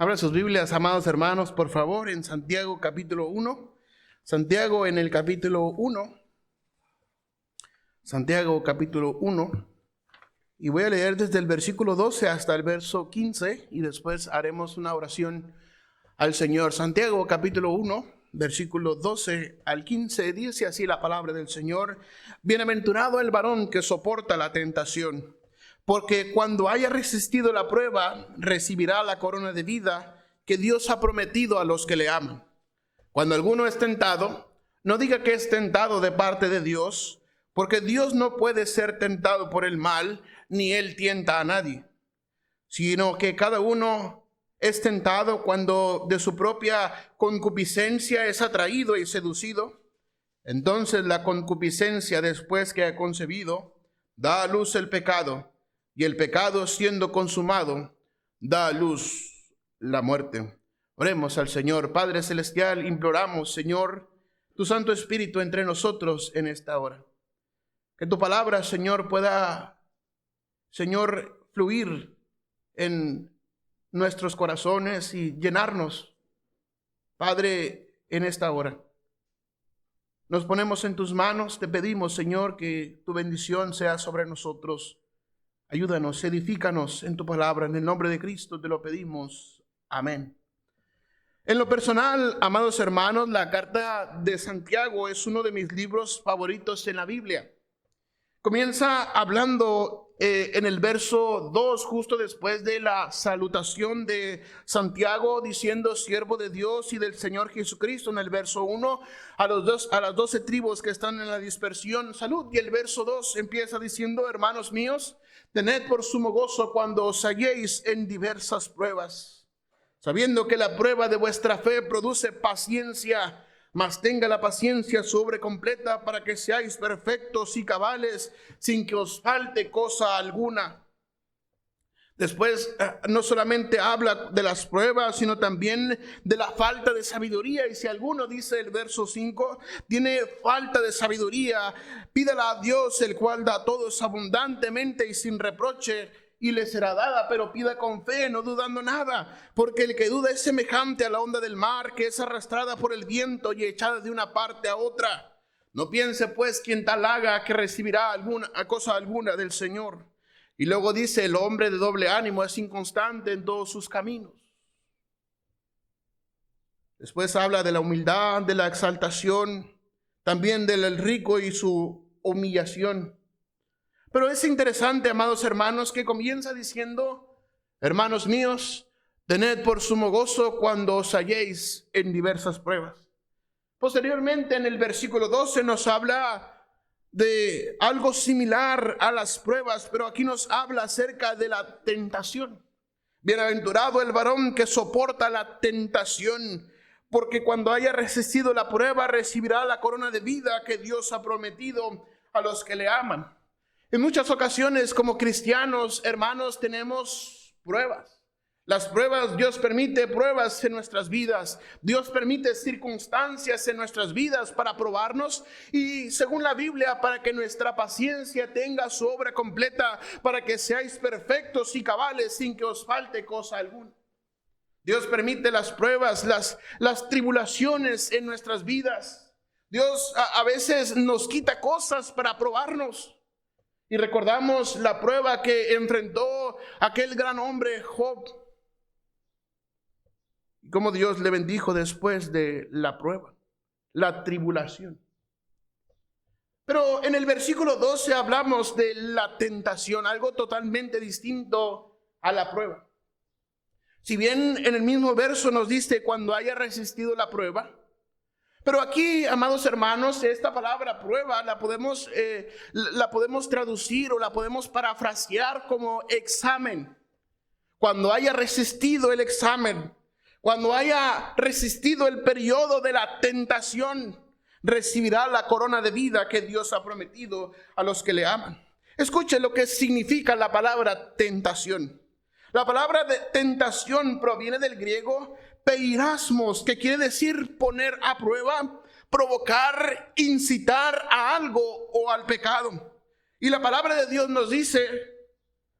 Abran sus Biblias, amados hermanos, por favor, en Santiago capítulo 1. Santiago en el capítulo 1. Santiago capítulo 1. Y voy a leer desde el versículo 12 hasta el verso 15 y después haremos una oración al Señor. Santiago capítulo 1, versículo 12 al 15, dice así la palabra del Señor: Bienaventurado el varón que soporta la tentación, porque cuando haya resistido la prueba, recibirá la corona de vida que Dios ha prometido a los que le aman. Cuando alguno es tentado, no diga que es tentado de parte de Dios, porque Dios no puede ser tentado por el mal, ni él tienta a nadie, sino que cada uno es tentado cuando de su propia concupiscencia es atraído y seducido. Entonces la concupiscencia, después que ha concebido, da a luz el pecado, y el pecado, siendo consumado, da a luz la muerte. Oremos al Señor. Padre celestial, imploramos, Señor, tu Santo Espíritu entre nosotros en esta hora. Que tu palabra, Señor, pueda, Señor, fluir en nuestros corazones y llenarnos, Padre, en esta hora. Nos ponemos en tus manos, te pedimos, Señor, que tu bendición sea sobre nosotros. Ayúdanos, edifícanos en tu palabra. En el nombre de Cristo te lo pedimos. Amén. En lo personal, amados hermanos, la carta de Santiago es uno de mis libros favoritos en la Biblia. Comienza hablando en el verso 2, justo después de la salutación de Santiago, diciendo: siervo de Dios y del Señor Jesucristo. En el verso 1, a las 12 tribus que están en la dispersión, salud. Y el verso 2 empieza diciendo: hermanos míos, tened por sumo gozo cuando os halléis en diversas pruebas, sabiendo que la prueba de vuestra fe produce paciencia. Mas tenga la paciencia sobre completa, para que seáis perfectos y cabales, sin que os falte cosa alguna. Después no solamente habla de las pruebas, sino también de la falta de sabiduría. Y si alguno, dice el verso 5, tiene falta de sabiduría, pídala a Dios, el cual da a todos abundantemente y sin reproche, y le será dada. Pero pida con fe, no dudando nada, porque el que duda es semejante a la onda del mar, que es arrastrada por el viento y echada de una parte a otra. No piense pues quien tal haga que recibirá cosa alguna del Señor. Y luego dice: el hombre de doble ánimo es inconstante en todos sus caminos. Después habla de la humildad, de la exaltación, también del rico y su humillación. Pero es interesante, amados hermanos, que comienza diciendo: hermanos míos, tened por sumo gozo cuando os halléis en diversas pruebas. Posteriormente, en el versículo 12 nos habla de algo similar a las pruebas, pero aquí nos habla acerca de la tentación. Bienaventurado el varón que soporta la tentación, porque cuando haya resistido la prueba, recibirá la corona de vida que Dios ha prometido a los que le aman. En muchas ocasiones, como cristianos, hermanos, tenemos pruebas. Las pruebas, Dios permite pruebas en nuestras vidas. Dios permite circunstancias en nuestras vidas para probarnos. Y según la Biblia, para que nuestra paciencia tenga su obra completa, para que seáis perfectos y cabales sin que os falte cosa alguna. Dios permite las pruebas, las tribulaciones en nuestras vidas. Dios a veces nos quita cosas para probarnos. Y recordamos la prueba que enfrentó aquel gran hombre Job, y cómo Dios le bendijo después de la prueba, la tribulación. Pero en el versículo 12 hablamos de la tentación, algo totalmente distinto a la prueba. Si bien en el mismo verso nos dice: cuando haya resistido la prueba, pero aquí, amados hermanos, esta palabra prueba la podemos traducir o la podemos parafrasear como examen. Cuando haya resistido el examen, cuando haya resistido el periodo de la tentación, recibirá la corona de vida que Dios ha prometido a los que le aman. Escuche lo que significa la palabra tentación. La palabra de tentación proviene del griego peirasmos, que quiere decir poner a prueba, provocar, incitar a algo o al pecado. Y la palabra de Dios nos dice: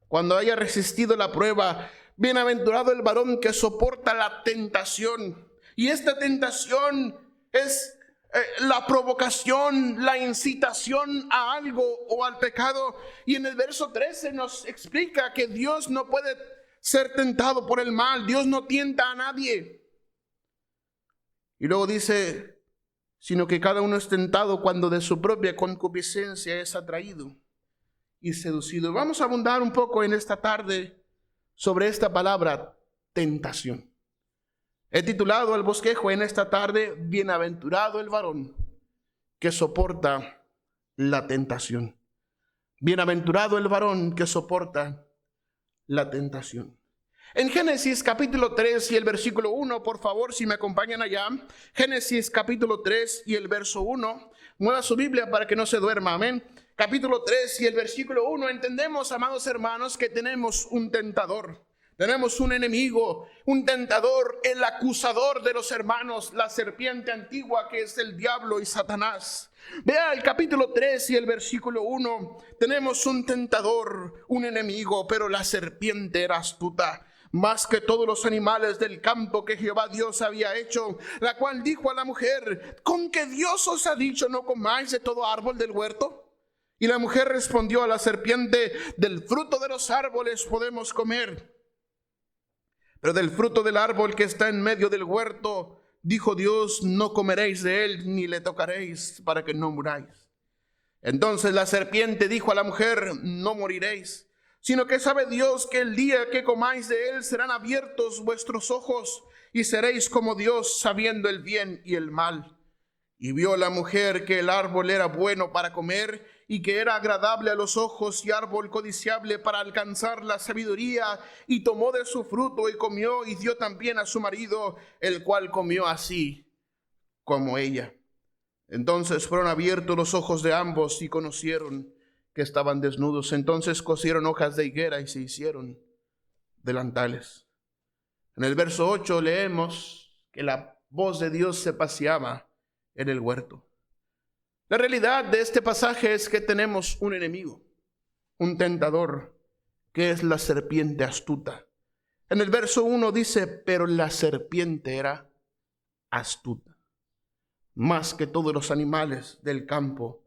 cuando haya resistido la prueba, Bienaventurado el varón que soporta la tentación. Y esta tentación es la provocación, la incitación a algo o al pecado. Y en el verso 13 nos explica que Dios no puede ser tentado por el mal. Dios no tienta a nadie. Y luego dice, sino que cada uno es tentado cuando de su propia concupiscencia es atraído y seducido. Vamos a abundar un poco en esta tarde sobre esta palabra, tentación. He titulado el bosquejo en esta tarde, bienaventurado el varón que soporta la tentación. Bienaventurado el varón que soporta la tentación. En Génesis capítulo 3 y el versículo 1, por favor, si me acompañan allá. Génesis capítulo 3 y el verso 1. Mueva su Biblia para que no se duerma, amén. Capítulo 3 y el versículo 1. Entendemos, amados hermanos, que tenemos un tentador. Tenemos un enemigo, un tentador, el acusador de los hermanos, la serpiente antigua que es el diablo y Satanás. Vea el capítulo 3 y el versículo 1. Tenemos un tentador, un enemigo, pero la serpiente era astuta, más que todos los animales del campo que Jehová Dios había hecho, la cual dijo a la mujer, ¿con qué Dios os ha dicho no comáis de todo árbol del huerto? Y la mujer respondió a la serpiente, del fruto de los árboles podemos comer, pero del fruto del árbol que está en medio del huerto, dijo Dios, no comeréis de él, ni le tocaréis, para que no muráis. Entonces la serpiente dijo a la mujer, no moriréis, sino que sabe Dios que el día que comáis de él serán abiertos vuestros ojos, y seréis como Dios, sabiendo el bien y el mal. Y vio la mujer que el árbol era bueno para comer, y que era agradable a los ojos, y árbol codiciable para alcanzar la sabiduría, y tomó de su fruto y comió, y dio también a su marido, el cual comió así como ella. Entonces fueron abiertos los ojos de ambos, y conocieron que estaban desnudos. Entonces cosieron hojas de higuera y se hicieron delantales. En el verso 8 leemos que la voz de Dios se paseaba en el huerto. La realidad de este pasaje es que tenemos un enemigo, un tentador, que es la serpiente astuta. En el verso 1 dice, pero la serpiente era astuta, más que todos los animales del campo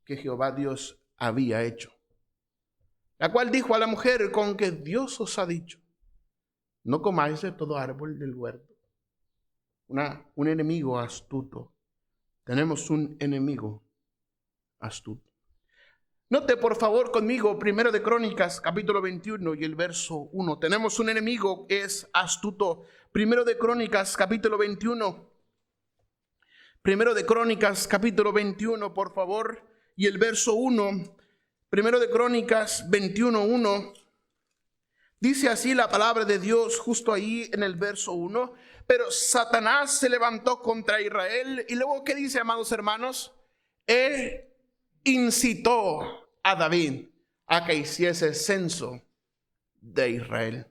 que Jehová Dios había hecho. La cual dijo a la mujer, con que Dios os ha dicho, no comáis de todo árbol del huerto. Un enemigo astuto. Tenemos un enemigo astuto. Note por favor conmigo 1 de Crónicas capítulo 21 y el verso 1. Tenemos un enemigo que es astuto. 1 de Crónicas capítulo 21. 1 de Crónicas capítulo 21, por favor, y el verso 1. 1 de Crónicas 21:1. Dice así la palabra de Dios justo ahí en el verso 1. Pero Satanás se levantó contra Israel. Y luego, ¿qué dice, amados hermanos? Incitó a David a que hiciese censo de Israel.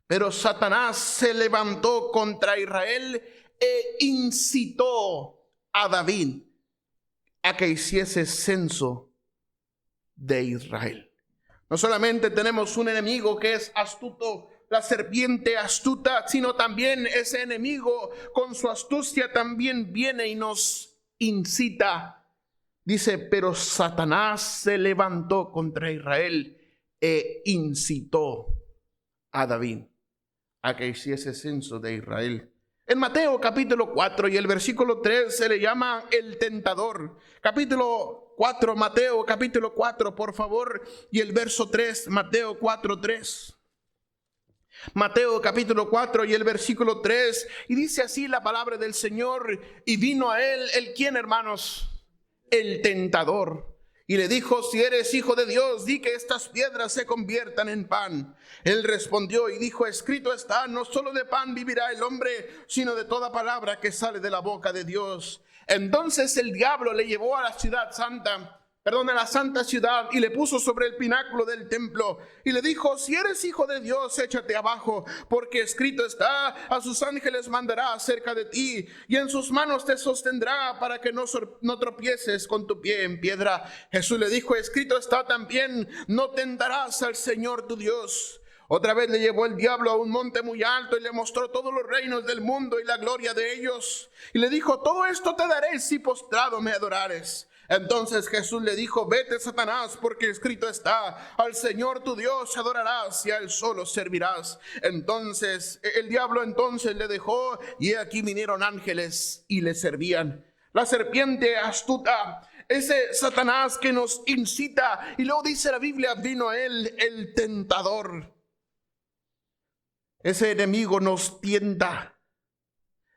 Pero Satanás se levantó contra Israel e incitó a David a que hiciese censo de Israel. No solamente tenemos un enemigo que es astuto, la serpiente astuta, sino también ese enemigo con su astucia también viene y nos incita. Dice, pero Satanás se levantó contra Israel e incitó a David a que hiciese censo de Israel. En Mateo capítulo 4 y el versículo 3 se le llama el tentador. Capítulo 4, Mateo capítulo 4, por favor, y el verso 3, Mateo 4:3. Mateo capítulo 4 y el versículo 3, y dice así la palabra del Señor, y vino a él, ¿el quién, hermanos? El tentador. Y le dijo, si eres hijo de Dios, di que estas piedras se conviertan en pan. Él respondió y dijo, escrito está, no solo de pan vivirá el hombre, sino de toda palabra que sale de la boca de Dios. Entonces el diablo le llevó a la a la santa ciudad, y le puso sobre el pináculo del templo, y le dijo, si eres hijo de Dios, échate abajo, porque escrito está, a sus ángeles mandará acerca de ti, y en sus manos te sostendrá, para que no tropieces con tu pie en piedra. Jesús le dijo, escrito está también, no tentarás al Señor tu Dios. Otra vez le llevó el diablo a un monte muy alto y le mostró todos los reinos del mundo y la gloria de ellos. Y le dijo: todo esto te daré si postrado me adorares. Entonces Jesús le dijo: vete, Satanás, porque escrito está: al Señor tu Dios adorarás y a él solo servirás. Entonces el diablo entonces le dejó, y aquí vinieron ángeles y le servían. La serpiente astuta, ese Satanás que nos incita, y luego dice la Biblia, vino a él el tentador. Ese enemigo nos tienta.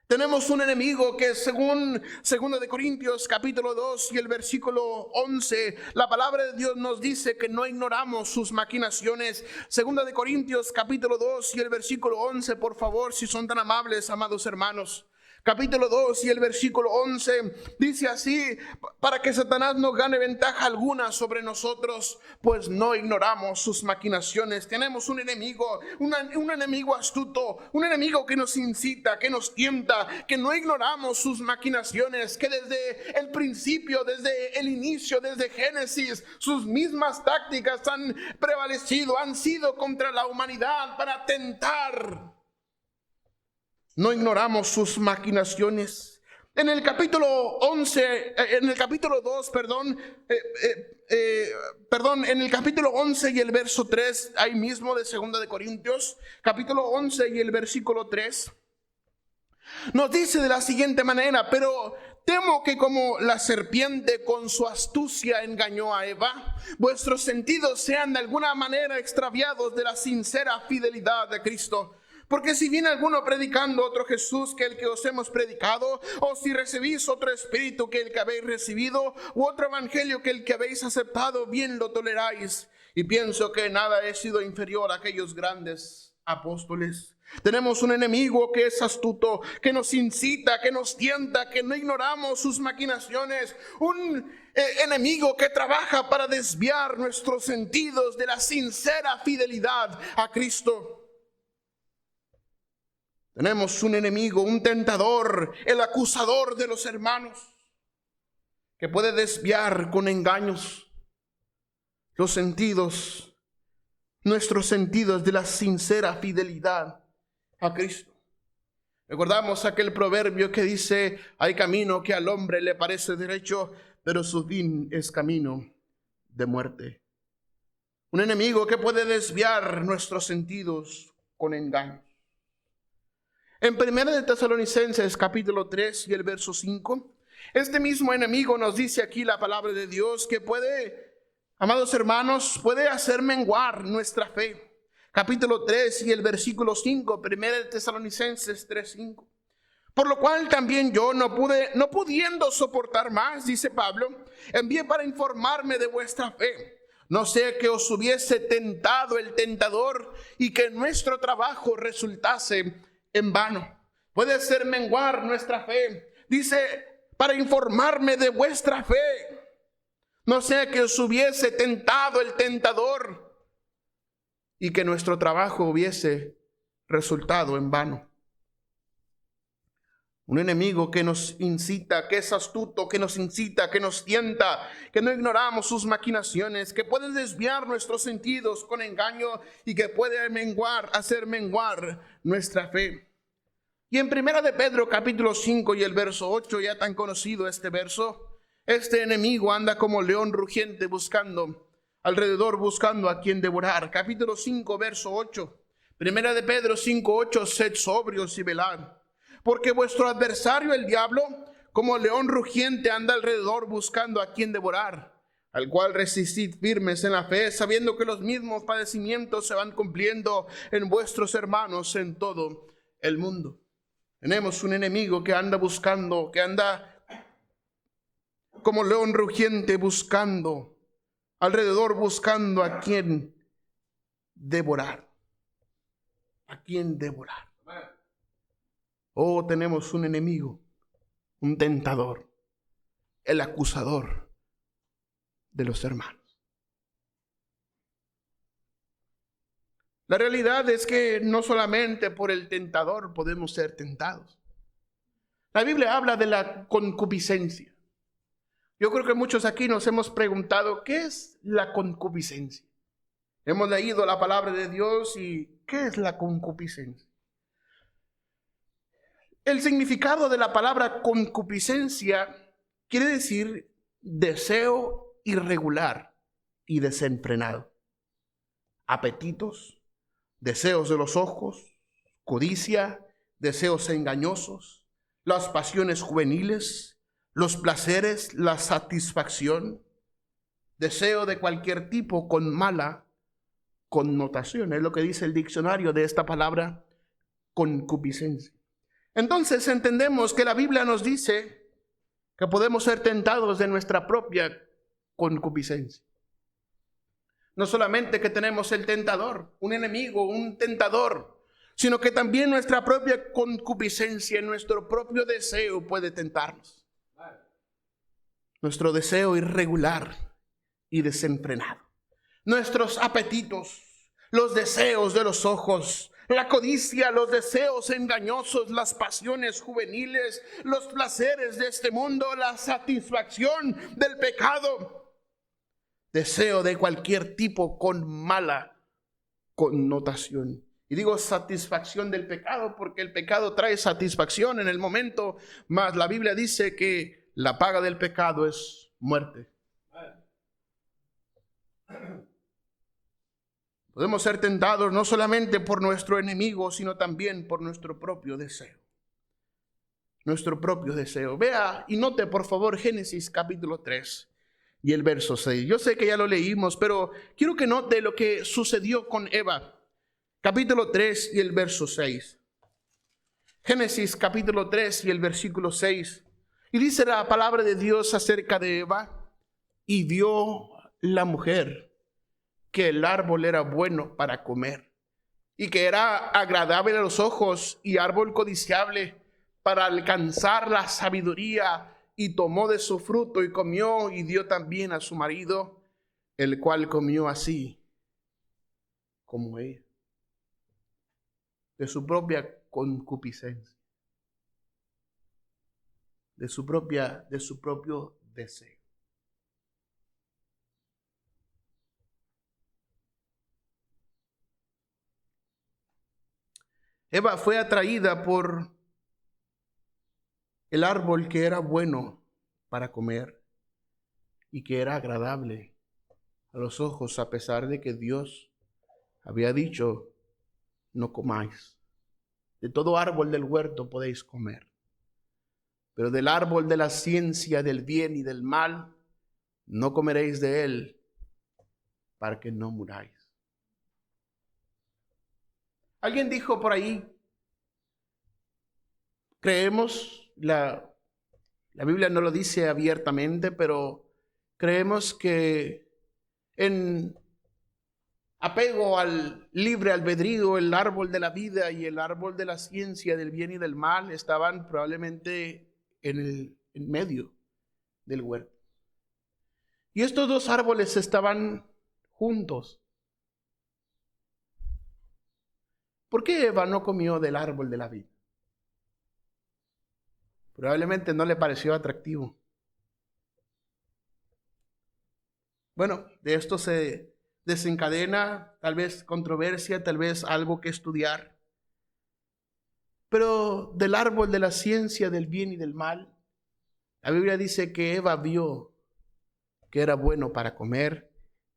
Tenemos un enemigo que, según 2 Corintios capítulo 2 y el versículo 11, la palabra de Dios nos dice que no ignoramos sus maquinaciones. 2 Corintios capítulo 2 y el versículo 11, por favor, si son tan amables, amados hermanos. Capítulo 2 y el versículo 11 dice así: para que Satanás no gane ventaja alguna sobre nosotros, pues no ignoramos sus maquinaciones. Tenemos un enemigo, un enemigo astuto, un enemigo que nos incita, que nos tienta, que no ignoramos sus maquinaciones, que desde el principio, desde el inicio, desde Génesis, sus mismas tácticas han prevalecido, han sido contra la humanidad para tentar. No ignoramos sus maquinaciones. En el capítulo 11, en el capítulo 2, en el capítulo 11 y el verso 3, ahí mismo de 2 Corintios, capítulo 11 y el versículo 3, nos dice de la siguiente manera: pero temo que como la serpiente con su astucia engañó a Eva, vuestros sentidos sean de alguna manera extraviados de la sincera fidelidad de Cristo. Porque si viene alguno predicando otro Jesús que el que os hemos predicado, o si recibís otro espíritu que el que habéis recibido, u otro evangelio que el que habéis aceptado, bien lo toleráis. Y pienso que nada he sido inferior a aquellos grandes apóstoles. Tenemos un enemigo que es astuto, que nos incita, que nos tienta, que no ignoramos sus maquinaciones. Un enemigo que trabaja para desviar nuestros sentidos de la sincera fidelidad a Cristo. Tenemos un enemigo, un tentador, el acusador de los hermanos, que puede desviar con engaños los sentidos, nuestros sentidos de la sincera fidelidad a Cristo. Recordamos aquel proverbio que dice: hay camino que al hombre le parece derecho, pero su fin es camino de muerte. Un enemigo que puede desviar nuestros sentidos con engaños. En 1 Tesalonicenses capítulo 3 y el verso 5, este mismo enemigo nos dice aquí la palabra de Dios que puede, amados hermanos, puede hacer menguar nuestra fe. Capítulo 3 y el versículo 5, 1 Tesalonicenses 3, 5. Por lo cual también yo, no pudiendo soportar más, dice Pablo, envié para informarme de vuestra fe. No sea que os hubiese tentado el tentador y que nuestro trabajo resultase en vano. Puede hacer menguar nuestra fe. Dice: para informarme de vuestra fe. No sea que os hubiese tentado el tentador y que nuestro trabajo hubiese resultado en vano. Un enemigo que nos incita, que es astuto, que nos incita, que nos tienta, que no ignoramos sus maquinaciones, que puede desviar nuestros sentidos con engaño y que puede hacer menguar nuestra fe. Y en 1 de Pedro capítulo 5 y el verso 8, ya tan conocido este verso: este enemigo anda como león rugiente buscando a quien devorar. Capítulo 5 verso 8. 1 de Pedro 5, 8: sed sobrios y velad, porque vuestro adversario el diablo, como león rugiente, anda alrededor buscando a quien devorar, al cual resistid firmes en la fe, sabiendo que los mismos padecimientos se van cumpliendo en vuestros hermanos en todo el mundo. Tenemos un enemigo que anda buscando, que anda como león rugiente buscando, alrededor buscando a quien devorar. A quien devorar. Oh, tenemos un enemigo, un tentador, el acusador de los hermanos. La realidad es que no solamente por el tentador podemos ser tentados. La Biblia habla de la concupiscencia. Yo creo que muchos aquí nos hemos preguntado: ¿qué es la concupiscencia? Hemos leído la palabra de Dios y ¿qué es la concupiscencia? El significado de la palabra concupiscencia quiere decir deseo irregular y desenfrenado. Apetitos, deseos de los ojos, codicia, deseos engañosos, las pasiones juveniles, los placeres, la satisfacción, deseo de cualquier tipo con mala connotación. Es lo que dice el diccionario de esta palabra concupiscencia. Entonces entendemos que la Biblia nos dice que podemos ser tentados de nuestra propia concupiscencia. No solamente que tenemos el tentador, un enemigo, un tentador, sino que también nuestra propia concupiscencia, nuestro propio deseo puede tentarnos. Nuestro deseo irregular y desenfrenado. Nuestros apetitos, los deseos de los ojos, la codicia, los deseos engañosos, las pasiones juveniles, los placeres de este mundo, la satisfacción del pecado, deseo de cualquier tipo con mala connotación. Y digo satisfacción del pecado porque el pecado trae satisfacción en el momento, mas la Biblia dice que la paga del pecado es muerte. Podemos ser tentados no solamente por nuestro enemigo, sino también por nuestro propio deseo. Nuestro propio deseo. Vea y note por favor Génesis capítulo 3 y el verso 6. Yo sé que ya lo leímos, pero quiero que note lo que sucedió con Eva. Capítulo 3 y el verso 6. Génesis capítulo 3 y el versículo 6. Y dice la palabra de Dios acerca de Eva: y vio la mujer que el árbol era bueno para comer, y que era agradable a los ojos, y árbol codiciable para alcanzar la sabiduría, y tomó de su fruto y comió, y dio también a su marido, el cual comió así como ella, de su propia concupiscencia, de su propio deseo. Eva fue atraída por el árbol que era bueno para comer y que era agradable a los ojos, a pesar de que Dios había dicho: no comáis. De todo árbol del huerto podéis comer, pero del árbol de la ciencia del bien y del mal no comeréis de él, para que no muráis. Alguien dijo por ahí, creemos, la Biblia no lo dice abiertamente, pero creemos que en apego al libre albedrío, el árbol de la vida y el árbol de la ciencia del bien y del mal estaban probablemente en medio del huerto. Y estos dos árboles estaban juntos. ¿Por qué Eva no comió del árbol de la vida? Probablemente no le pareció atractivo. Bueno, de esto se desencadena tal vez controversia, tal vez algo que estudiar. Pero del árbol de la ciencia del bien y del mal, la Biblia dice que Eva vio que era bueno para comer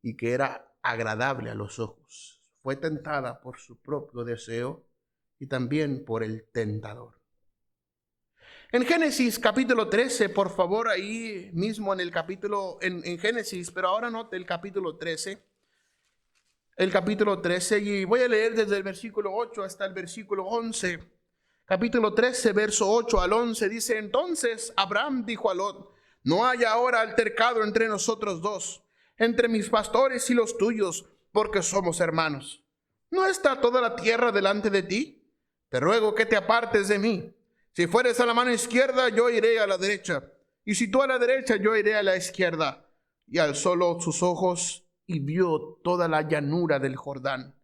y que era agradable a los ojos. Fue tentada por su propio deseo y también por el tentador. En Génesis capítulo 13, por favor, ahí mismo en el capítulo, en Génesis, pero ahora note el capítulo 13. El capítulo 13, y voy a leer desde el versículo 8 hasta el versículo 11. Capítulo 13, verso 8 al 11, dice: entonces Abraham dijo a Lot: no haya ahora altercado entre nosotros dos, entre mis pastores y los tuyos, porque somos hermanos. ¿No está toda la tierra delante de ti? Te ruego que te apartes de mí. Si fueres a la mano izquierda, yo iré a la derecha, y si tú a la derecha, yo iré a la izquierda. Y alzó Lot sus ojos y vio toda la llanura del Jordán,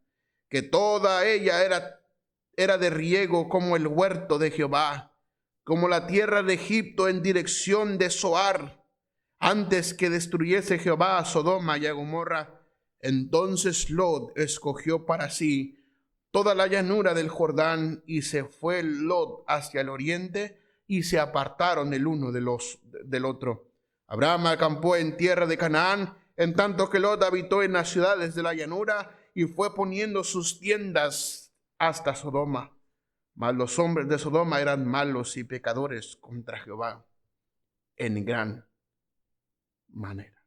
que toda ella era de riego como el huerto de Jehová, como la tierra de Egipto en dirección de Zoar, antes que destruyese Jehová a Sodoma y a Gomorra. Entonces Lot escogió para sí toda la llanura del Jordán, y se fue Lot hacia el oriente, y se apartaron el uno del otro. Abraham acampó en tierra de Canaán, en tanto que Lot habitó en las ciudades de la llanura, y fue poniendo sus tiendas hasta Sodoma. Mas los hombres de Sodoma eran malos y pecadores contra Jehová en gran manera.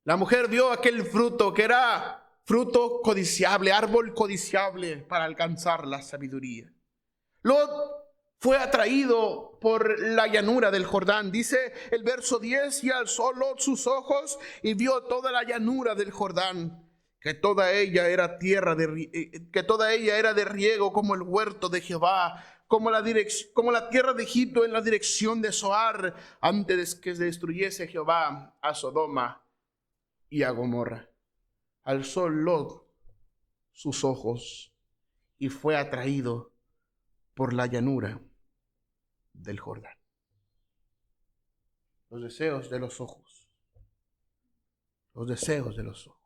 La mujer vio aquel fruto que era fruto codiciable, árbol codiciable para alcanzar la sabiduría. Lot fue atraído por la llanura del Jordán. Dice el verso 10, y alzó Lot sus ojos y vio toda la llanura del Jordán, que toda ella era de riego como el huerto de Jehová, como la tierra de Egipto en la dirección de Zoar, antes que se destruyese Jehová a Sodoma y a Gomorra. Alzó Lot sus ojos y fue atraído por la llanura del Jordán. Los deseos de los ojos. Los deseos de los ojos.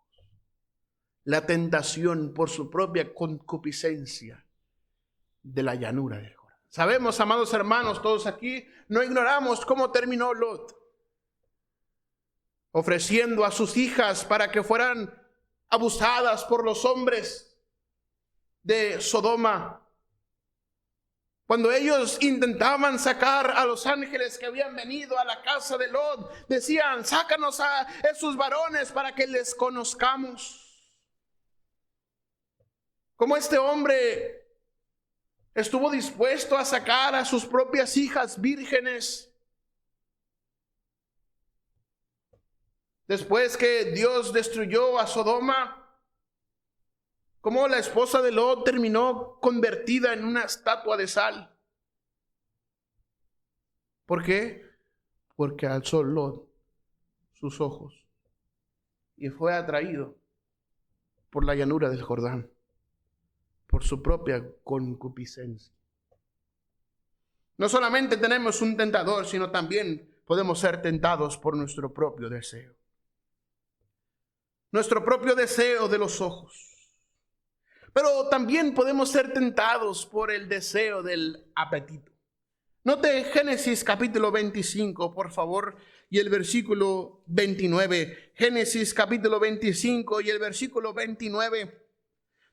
La tentación por su propia concupiscencia de la llanura del Jordán. Sabemos, amados hermanos, todos aquí, no ignoramos cómo terminó Lot. Ofreciendo a sus hijas para que fueran abusadas por los hombres de Sodoma. Cuando ellos intentaban sacar a los ángeles que habían venido a la casa de Lot, decían: sácanos a esos varones para que les conozcamos. Como este hombre estuvo dispuesto a sacar a sus propias hijas vírgenes, después que Dios destruyó a Sodoma, como la esposa de Lot terminó convertida en una estatua de sal. ¿Por qué? Porque alzó Lot sus ojos y fue atraído por la llanura del Jordán, por su propia concupiscencia. No solamente tenemos un tentador, sino también podemos ser tentados por nuestro propio deseo. Nuestro propio deseo de los ojos. Pero también podemos ser tentados por el deseo del apetito. Note Génesis capítulo 25, por favor, y el versículo 29. Génesis capítulo 25 y el versículo 29.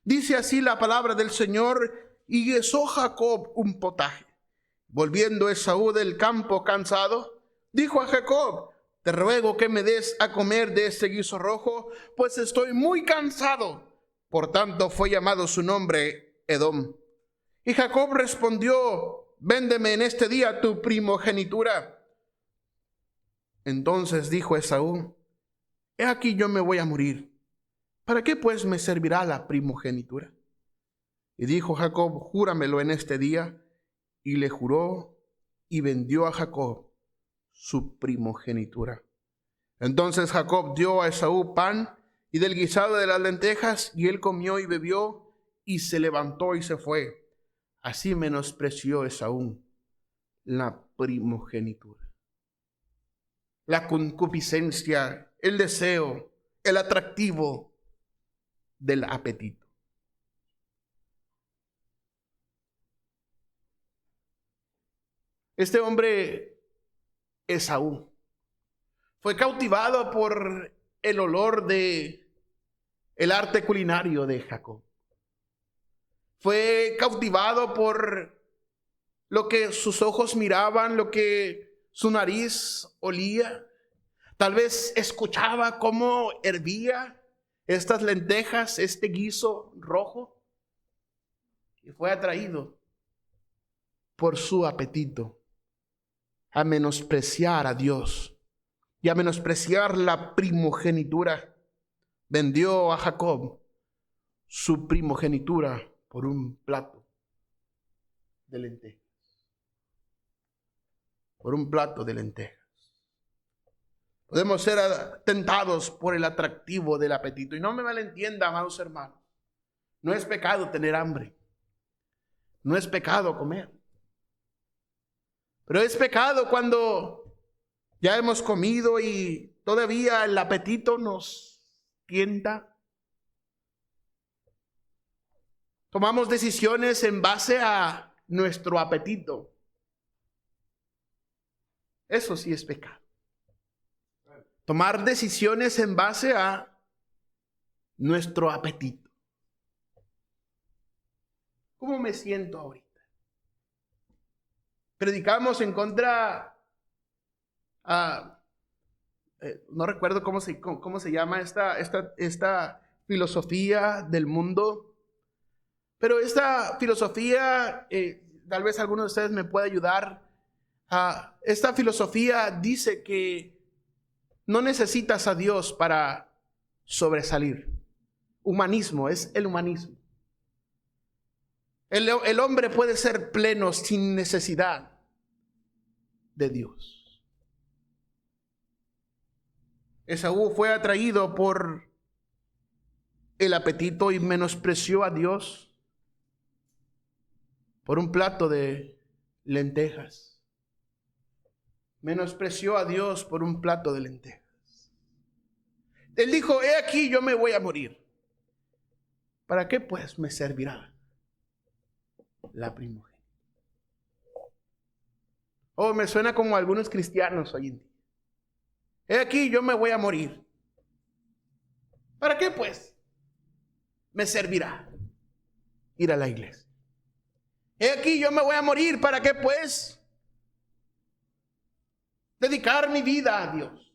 Dice así la palabra del Señor: y guisó Jacob un potaje. Volviendo Esaú del campo cansado, dijo a Jacob: te ruego que me des a comer de este guiso rojo, pues estoy muy cansado. Por tanto fue llamado su nombre Edom. Y Jacob respondió: véndeme en este día tu primogenitura. Entonces dijo Esaú: he aquí yo me voy a morir. ¿Para qué pues me servirá la primogenitura? Y dijo Jacob: júramelo en este día. Y le juró, y vendió a Jacob su primogenitura. Entonces Jacob dio a Esaú pan y del guisado de las lentejas, y él comió y bebió, y se levantó y se fue. Así menospreció Esaú la primogenitura. La concupiscencia, el deseo, el atractivo del apetito. Este hombre, Esaú, fue cautivado por el olor de el arte culinario de Jacob. Fue cautivado por lo que sus ojos miraban, lo que su nariz olía. Tal vez escuchaba cómo hervía estas lentejas, este guiso rojo. Y fue atraído por su apetito a menospreciar a Dios y a menospreciar la primogenitura. Vendió a Jacob su primogenitura por un plato de lentejas. Por un plato de lentejas. Podemos ser tentados por el atractivo del apetito. Y no me malentienda, amados hermanos. No es pecado tener hambre. No es pecado comer. Pero es pecado cuando Ya hemos comido y todavía el apetito nos tienta. Tomamos decisiones en base a nuestro apetito. Eso sí es pecado. Tomar decisiones en base a nuestro apetito. ¿Cómo me siento ahorita? Predicamos en contra, no recuerdo cómo se llama esta filosofía del mundo, pero esta filosofía, tal vez alguno de ustedes me pueda ayudar. Esta filosofía dice que no necesitas a Dios para sobresalir. Humanismo, es el humanismo. El hombre puede ser pleno sin necesidad de Dios. Esaú fue atraído por el apetito y menospreció a Dios por un plato de lentejas. Menospreció a Dios por un plato de lentejas. Él dijo: he aquí, yo me voy a morir. ¿Para qué pues me servirá la primogénita? Oh, me suena como algunos cristianos hoy en día. He aquí, yo me voy a morir. ¿Para qué pues me servirá ir a la iglesia? He aquí, yo me voy a morir. ¿Para qué pues dedicar mi vida a Dios?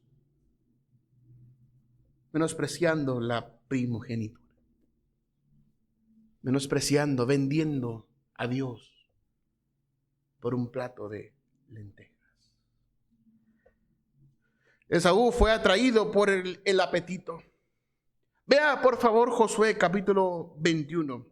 Menospreciando la primogenitura. Menospreciando, vendiendo a Dios por un plato de lentejas. Esaú fue atraído por el apetito. Vea por favor Josué capítulo 21.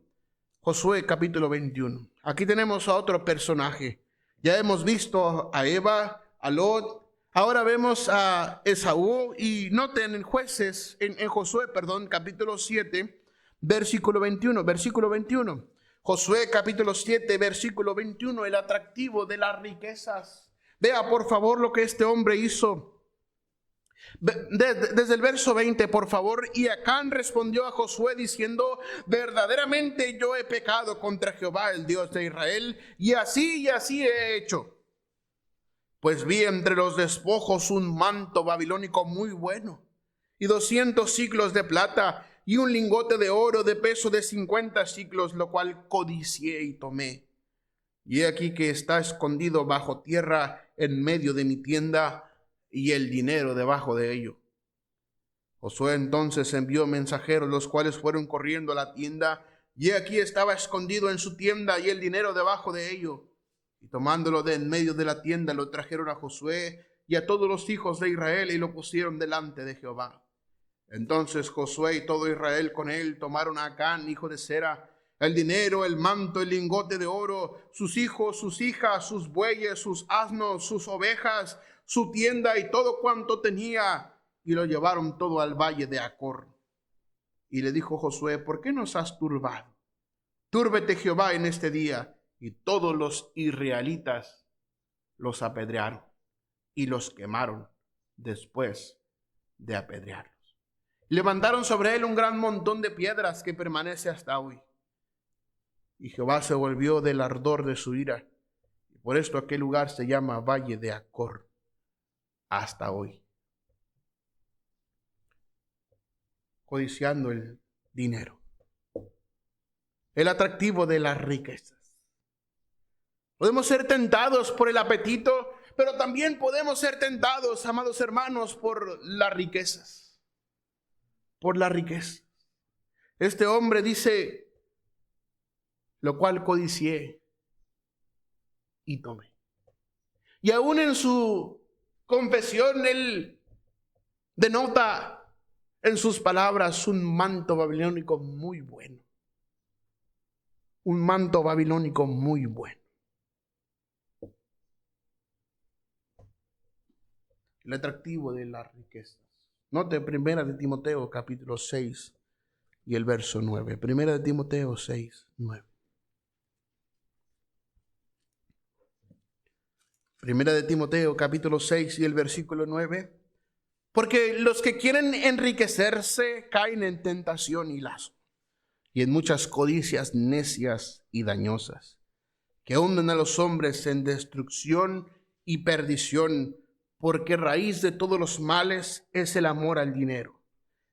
Josué capítulo 21. Aquí tenemos a otro personaje. Ya hemos visto a Eva, a Lot. Ahora vemos a Esaú. Y noten en Jueces, en Josué, capítulo 7, versículo 21. Versículo 21. Josué capítulo 7, versículo 21. El atractivo de las riquezas. Vea por favor lo que este hombre hizo. Desde el verso 20, por favor. Y Acán respondió a Josué diciendo: verdaderamente yo he pecado contra Jehová, el Dios de Israel, y así he hecho. Pues vi entre los despojos un manto babilónico muy bueno, y 200 siclos de plata, y un lingote de oro de peso de 50 siclos, lo cual codicié y tomé. Y he aquí que está escondido bajo tierra en medio de mi tienda, y el dinero debajo de ello. Josué entonces envió mensajeros, los cuales fueron corriendo a la tienda, y aquí estaba escondido en su tienda y el dinero debajo de ello. Y tomándolo de en medio de la tienda, lo trajeron a Josué y a todos los hijos de Israel, y lo pusieron delante de Jehová. Entonces Josué y todo Israel con él tomaron a Acán, hijo de Zera, el dinero, el manto, el lingote de oro, sus hijos, sus hijas, sus bueyes, sus asnos, sus ovejas, su tienda y todo cuanto tenía, y lo llevaron todo al valle de Acor. Y le dijo Josué: ¿por qué nos has turbado? Túrbete Jehová en este día. Y todos los israelitas los apedrearon y los quemaron después de apedrearlos. Levantaron sobre él un gran montón de piedras que permanece hasta hoy. Y Jehová se volvió del ardor de su ira, y por esto aquel lugar se llama Valle de Acor hasta hoy. Codiciando el dinero, el atractivo de las riquezas. Podemos ser tentados por el apetito, pero también podemos ser tentados, amados hermanos, por las riquezas. Por la riqueza. Este hombre dice: lo cual codicié y tomé. Y aún en su confesión, él denota en sus palabras un manto babilónico muy bueno. Un manto babilónico muy bueno. El atractivo de las riquezas. Note 1 de Timoteo capítulo 6 y el verso 9. 1 de Timoteo 6, 9. Primera de Timoteo, capítulo 6 y el versículo 9. Porque los que quieren enriquecerse caen en tentación y lazo, y en muchas codicias necias y dañosas, que hunden a los hombres en destrucción y perdición, porque raíz de todos los males es el amor al dinero,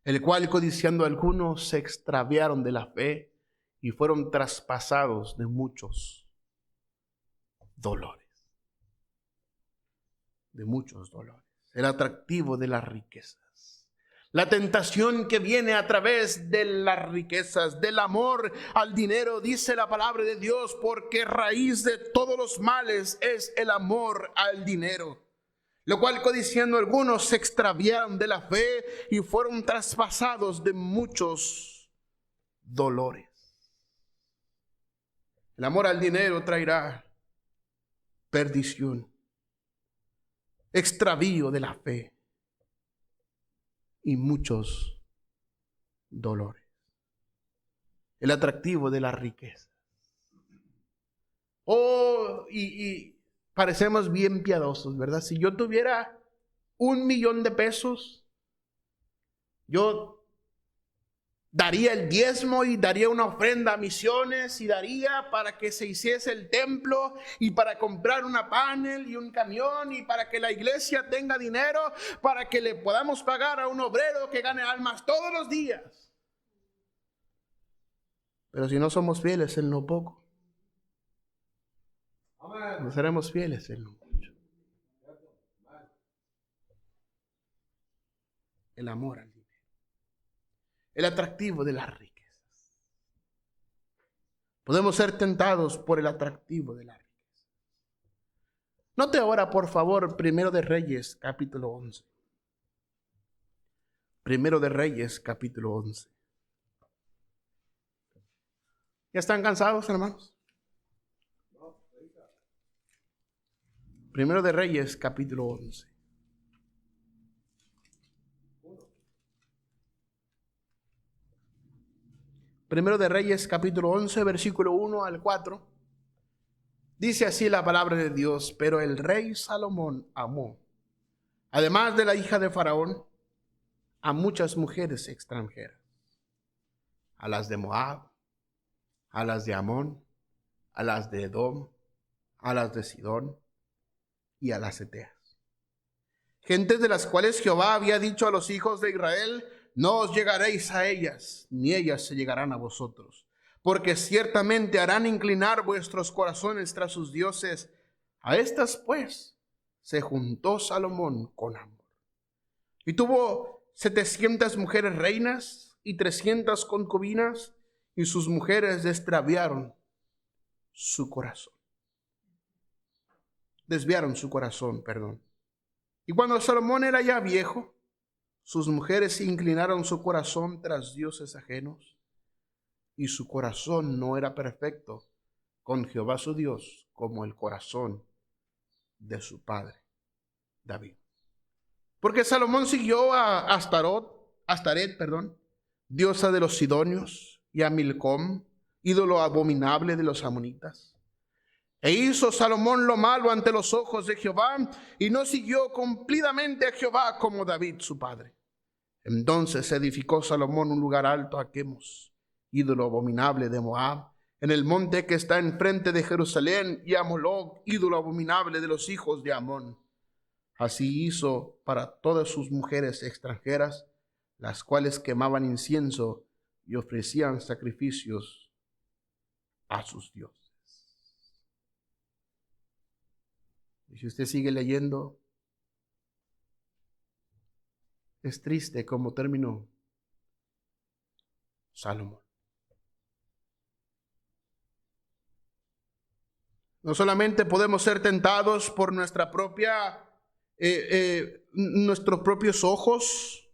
el cual codiciando algunos se extraviaron de la fe y fueron traspasados de muchos dolores. De muchos dolores. El atractivo de las riquezas. La tentación que viene a través de las riquezas, del amor al dinero, dice la palabra de Dios, porque raíz de todos los males es el amor al dinero. Lo cual codiciando algunos se extraviaron de la fe y fueron traspasados de muchos dolores. El amor al dinero traerá perdición, extravío de la fe y muchos dolores. El atractivo de la riqueza. Y parecemos bien piadosos, ¿verdad? Si yo tuviera $1,000,000, yo daría el diezmo y daría una ofrenda a misiones y daría para que se hiciese el templo y para comprar una panel y un camión y para que la iglesia tenga dinero, para que le podamos pagar a un obrero que gane almas todos los días. Pero si no somos fieles en lo poco, no seremos fieles en lo mucho. El amor al dinero. El atractivo de las riquezas. Podemos ser tentados por el atractivo de la riqueza. Note ahora, por favor, Primero de Reyes, capítulo 11. Primero de Reyes, capítulo 11. ¿Ya están cansados, hermanos? Primero de Reyes, capítulo 11. Primero de Reyes, capítulo 11, versículo 1 al 4. Dice así la palabra de Dios: pero el rey Salomón amó, además de la hija de Faraón, a muchas mujeres extranjeras, a las de Moab, a las de Amón, a las de Edom, a las de Sidón y a las heteas, gentes de las cuales Jehová había dicho a los hijos de Israel: no os llegaréis a ellas, ni ellas se llegarán a vosotros, porque ciertamente harán inclinar vuestros corazones tras sus dioses. A estas pues se juntó Salomón con amor, y tuvo 700 mujeres reinas y 300 concubinas, y sus mujeres desviaron su corazón. Y cuando Salomón era ya viejo, sus mujeres inclinaron su corazón tras dioses ajenos, y su corazón no era perfecto con Jehová su Dios como el corazón de su padre David. Porque Salomón siguió a Astaret, diosa de los sidonios, y a Milcom, ídolo abominable de los amonitas. E hizo Salomón lo malo ante los ojos de Jehová, y no siguió cumplidamente a Jehová como David su padre. Entonces edificó Salomón un lugar alto a Quemos, ídolo abominable de Moab, en el monte que está enfrente de Jerusalén, y a Moloc, ídolo abominable de los hijos de Amón. Así hizo para todas sus mujeres extranjeras, las cuales quemaban incienso y ofrecían sacrificios a sus dioses. Y si usted sigue leyendo, es triste cómo terminó Salomón. No solamente podemos ser tentados por nuestros propios ojos,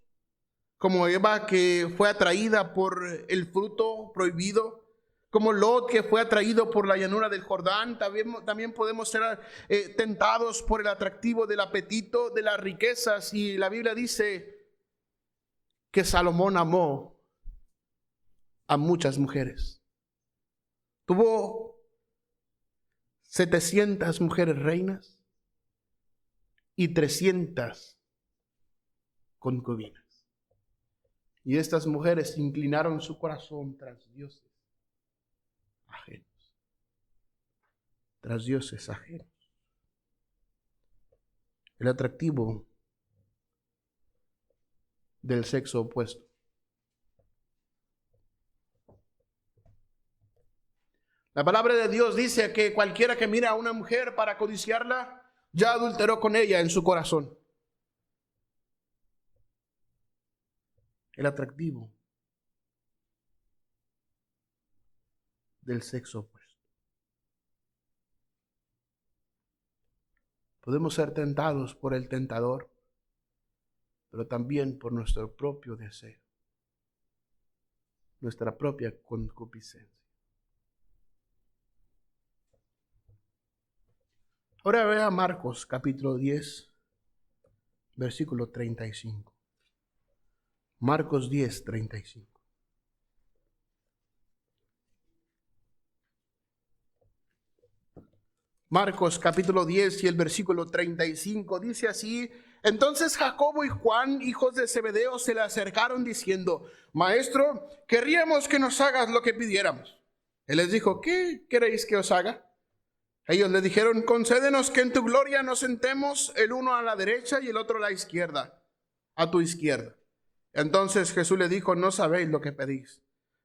como Eva, que fue atraída por el fruto prohibido, como Lot, que fue atraído por la llanura del Jordán. También podemos ser tentados por el atractivo del apetito de las riquezas. Y la Biblia dice que Salomón amó a muchas mujeres. Tuvo 700 mujeres reinas y 300 concubinas. Y estas mujeres inclinaron su corazón tras dioses ajenos. Tras dioses ajenos. El atractivo del sexo opuesto. La palabra de Dios dice que cualquiera que mira a una mujer para codiciarla, ya adulteró con ella en su corazón. El atractivo del sexo opuesto. Podemos ser tentados por el tentador, pero también por nuestro propio deseo, nuestra propia concupiscencia. Ahora vea Marcos capítulo 10, versículo 35. Marcos 10, 35. Marcos capítulo 10 y el versículo 35 dice así: entonces Jacobo y Juan, hijos de Zebedeo, se le acercaron diciendo: Maestro, querríamos que nos hagas lo que pidiéramos. Él les dijo: ¿qué queréis que os haga? Ellos le dijeron: concédenos que en tu gloria nos sentemos el uno a la derecha y el otro a la izquierda, a tu izquierda. Entonces Jesús le dijo: no sabéis lo que pedís.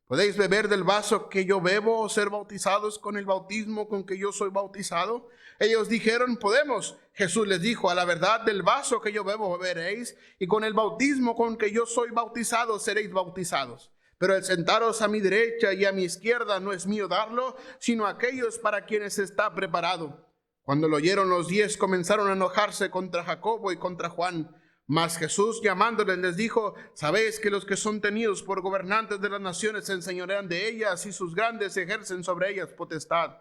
¿Podéis beber del vaso que yo bebo o ser bautizados con el bautismo con que yo soy bautizado? Ellos dijeron: podemos. Jesús les dijo: a la verdad, del vaso que yo bebo beberéis, y con el bautismo con que yo soy bautizado seréis bautizados. Pero el sentaros a mi derecha y a mi izquierda no es mío darlo, sino a aquellos para quienes está preparado. Cuando lo oyeron los 10, comenzaron a enojarse contra Jacobo y contra Juan. Mas Jesús, llamándoles, les dijo: sabéis que los que son tenidos por gobernantes de las naciones se enseñorean de ellas, y sus grandes ejercen sobre ellas potestad.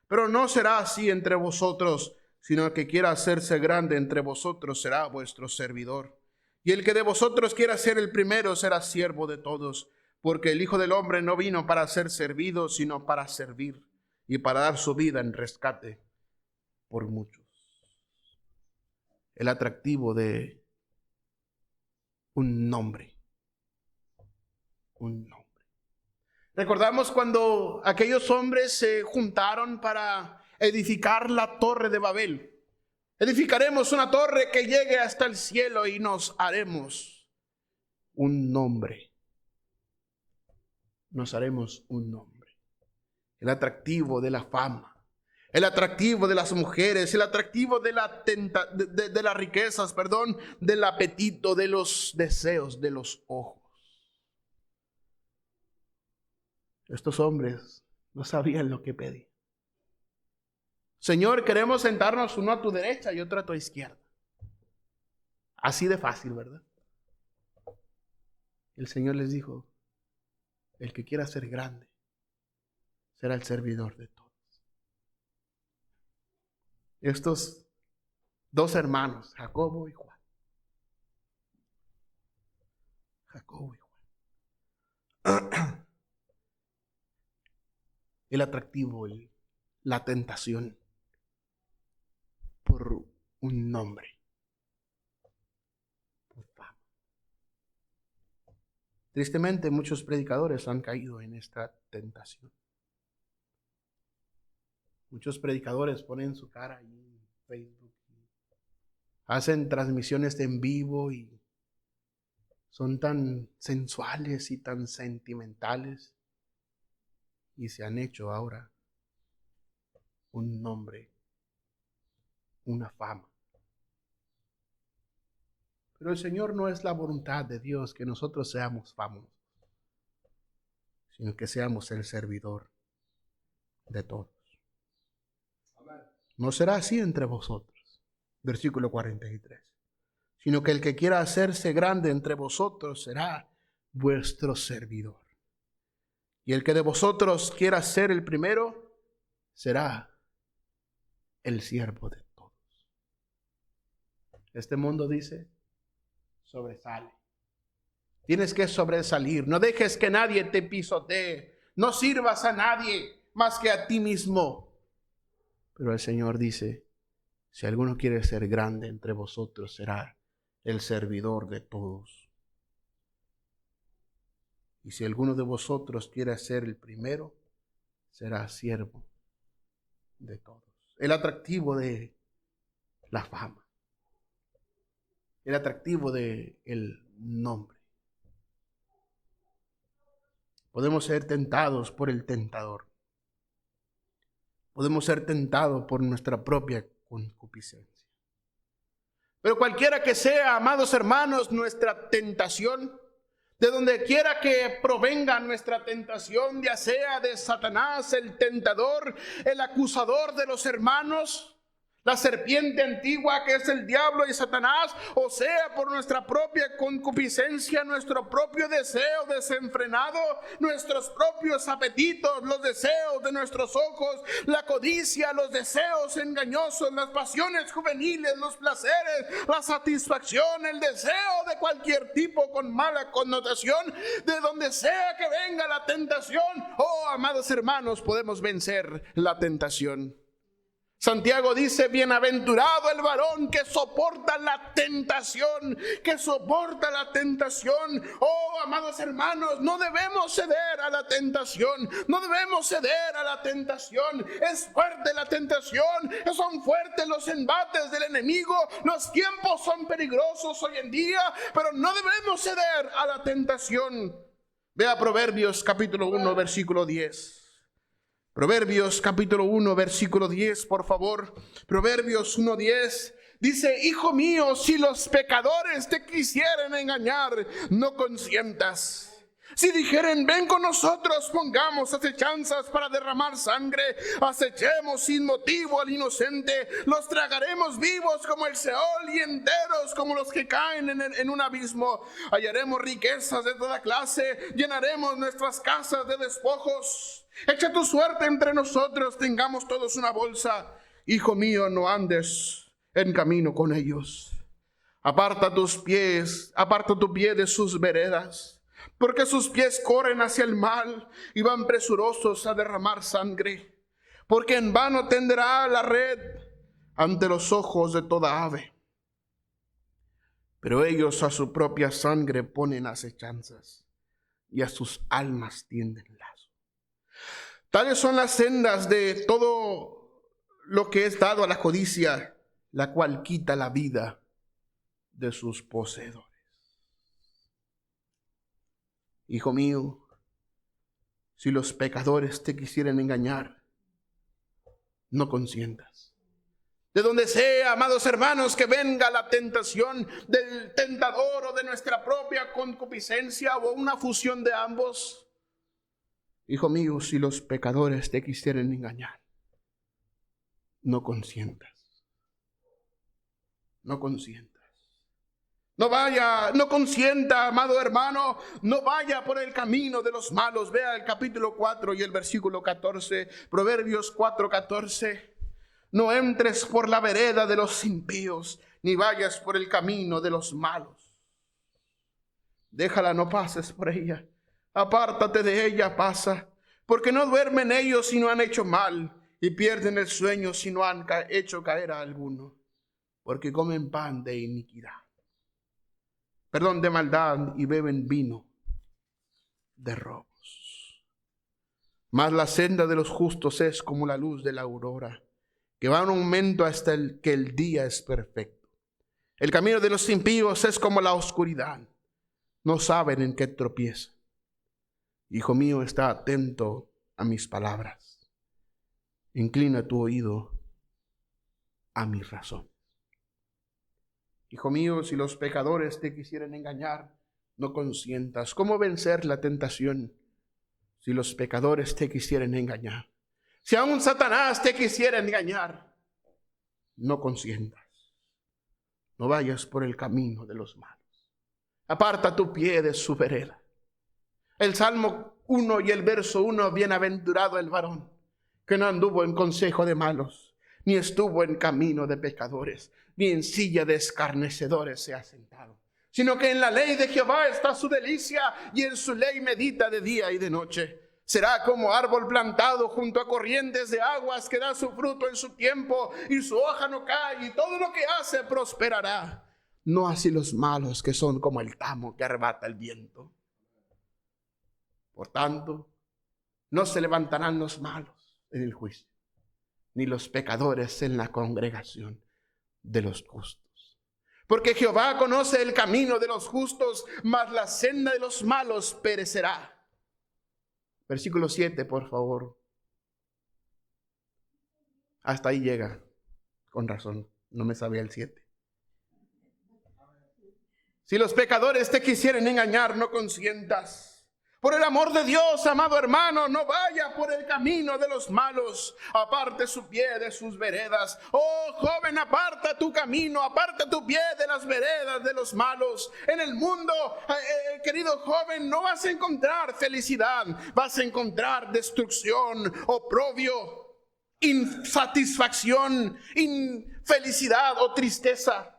Pero no será así entre vosotros, sino el que quiera hacerse grande entre vosotros será vuestro servidor. Y el que de vosotros quiera ser el primero será siervo de todos. Porque el Hijo del Hombre no vino para ser servido, sino para servir, y para dar su vida en rescate por muchos. El atractivo de un nombre. Un nombre. Recordamos cuando aquellos hombres se juntaron para edificar la torre de Babel. Edificaremos una torre que llegue hasta el cielo y nos haremos un nombre. Nos haremos un nombre. El atractivo de la fama, el atractivo de las mujeres, el atractivo de las riquezas, del apetito, de los deseos, de los ojos. Estos hombres no sabían lo que pedir. Señor, queremos sentarnos uno a tu derecha y otro a tu izquierda. Así de fácil, ¿verdad? El Señor les dijo: el que quiera ser grande será el servidor de todos. Estos dos hermanos, Jacobo y Juan. Jacobo y Juan. El atractivo, la tentación por un nombre. Tristemente, muchos predicadores han caído en esta tentación. Muchos predicadores ponen su cara ahí en Facebook, hacen transmisiones en vivo y son tan sensuales y tan sentimentales, y se han hecho ahora un nombre, una fama. Pero el Señor, no es la voluntad de Dios que nosotros seamos famosos, sino que seamos el servidor de todos. No será así entre vosotros, versículo 43, sino que el que quiera hacerse grande entre vosotros será vuestro servidor. Y el que de vosotros quiera ser el primero será el siervo de todos. Este mundo dice: sobresale. Tienes que sobresalir. No dejes que nadie te pisotee. No sirvas a nadie más que a ti mismo. Pero el Señor dice: Si alguno quiere ser grande entre vosotros, será el servidor de todos. Y si alguno de vosotros quiere ser el primero, será siervo de todos. El atractivo de la fama. El atractivo de el nombre. Podemos ser tentados por el tentador. Podemos ser tentados por nuestra propia concupiscencia. Pero cualquiera que sea, amados hermanos, nuestra tentación, de donde quiera que provenga nuestra tentación, ya sea de Satanás, el tentador, el acusador de los hermanos, la serpiente antigua que es el diablo y Satanás, o sea por nuestra propia concupiscencia, nuestro propio deseo desenfrenado, nuestros propios apetitos, los deseos de nuestros ojos, la codicia, los deseos engañosos, las pasiones juveniles, los placeres, la satisfacción, el deseo de cualquier tipo con mala connotación, de donde sea que venga la tentación, oh amados hermanos, podemos vencer la tentación. Santiago dice, bienaventurado el varón que soporta la tentación, que soporta la tentación. Oh, amados hermanos, no debemos ceder a la tentación, no debemos ceder a la tentación. Es fuerte la tentación, son fuertes los embates del enemigo, los tiempos son peligrosos hoy en día, pero no debemos ceder a la tentación. Vea Proverbios capítulo 1, versículo 10. Proverbios capítulo 1, versículo 10, por favor. Proverbios 1:10 dice, hijo mío, si los pecadores te quisieren engañar, no consientas. Si dijeren, ven con nosotros, pongamos acechanzas para derramar sangre, acechemos sin motivo al inocente, los tragaremos vivos como el Seol y enteros como los que caen en un abismo. Hallaremos riquezas de toda clase, llenaremos nuestras casas de despojos. Echa tu suerte entre nosotros, tengamos todos una bolsa. Hijo mío, no andes en camino con ellos. Aparta tu pie de sus veredas, porque sus pies corren hacia el mal y van presurosos a derramar sangre. Porque en vano tenderá la red ante los ojos de toda ave. Pero ellos a su propia sangre ponen acechanzas y a sus almas tienden lazo. Tales son las sendas de todo lo que es dado a la codicia, la cual quita la vida de sus poseedores. Hijo mío, si los pecadores te quisieren engañar, no consientas. De donde sea, amados hermanos, que venga la tentación del tentador o de nuestra propia concupiscencia o una fusión de ambos, hijo mío, si los pecadores te quisieren engañar, no consientas. No consientas. No consienta, amado hermano, no vaya por el camino de los malos. Vea el capítulo 4 y el versículo 14, Proverbios 4:14. No entres por la vereda de los impíos, ni vayas por el camino de los malos. Déjala, no pases por ella. Apártate de ella, pasa, porque no duermen ellos si no han hecho mal, y pierden el sueño si no han hecho caer a alguno, porque comen pan de iniquidad. De maldad, y beben vino de robos. Mas la senda de los justos es como la luz de la aurora, que va en aumento hasta que el día es perfecto. El camino de los impíos es como la oscuridad, no saben en qué tropiezan. Hijo mío, está atento a mis palabras. Inclina tu oído a mi razón. Hijo mío, si los pecadores te quisieren engañar, no consientas. ¿Cómo vencer la tentación si los pecadores te quisieren engañar? Si aún Satanás te quisiera engañar, no consientas. No vayas por el camino de los malos. Aparta tu pie de su vereda. El Salmo 1 y el verso 1, bienaventurado el varón que no anduvo en consejo de malos, ni estuvo en camino de pecadores, ni en silla de escarnecedores se ha sentado, sino que en la ley de Jehová está su delicia, y en su ley medita de día y de noche. Será como árbol plantado junto a corrientes de aguas que da su fruto en su tiempo y su hoja no cae y todo lo que hace prosperará. No así los malos, que son como el tamo que arrebata el viento. Por tanto, no se levantarán los malos en el juicio, ni los pecadores en la congregación de los justos. Porque Jehová conoce el camino de los justos, mas la senda de los malos perecerá. Versículo 7, por favor. Hasta ahí llega. Con razón, no me sabía el 7. Si los pecadores te quisieren engañar, no consientas. Por el amor de Dios, amado hermano, no vaya por el camino de los malos. Aparte su pie de sus veredas. Oh, joven, aparta tu camino, aparta tu pie de las veredas de los malos. En el mundo, querido joven, no vas a encontrar felicidad. Vas a encontrar destrucción, oprobio, insatisfacción, infelicidad o tristeza.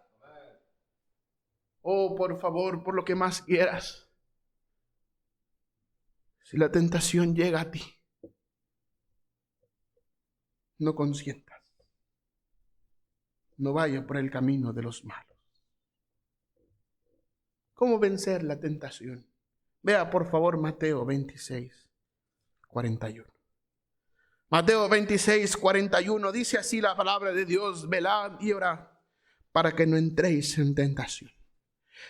Oh, por favor, por lo que más quieras. Si la tentación llega a ti, no consientas. No vaya por el camino de los malos. ¿Cómo vencer la tentación? Vea, por favor, Mateo 26, 41. Mateo 26, 41 dice así la palabra de Dios: velad y orad para que no entréis en tentación.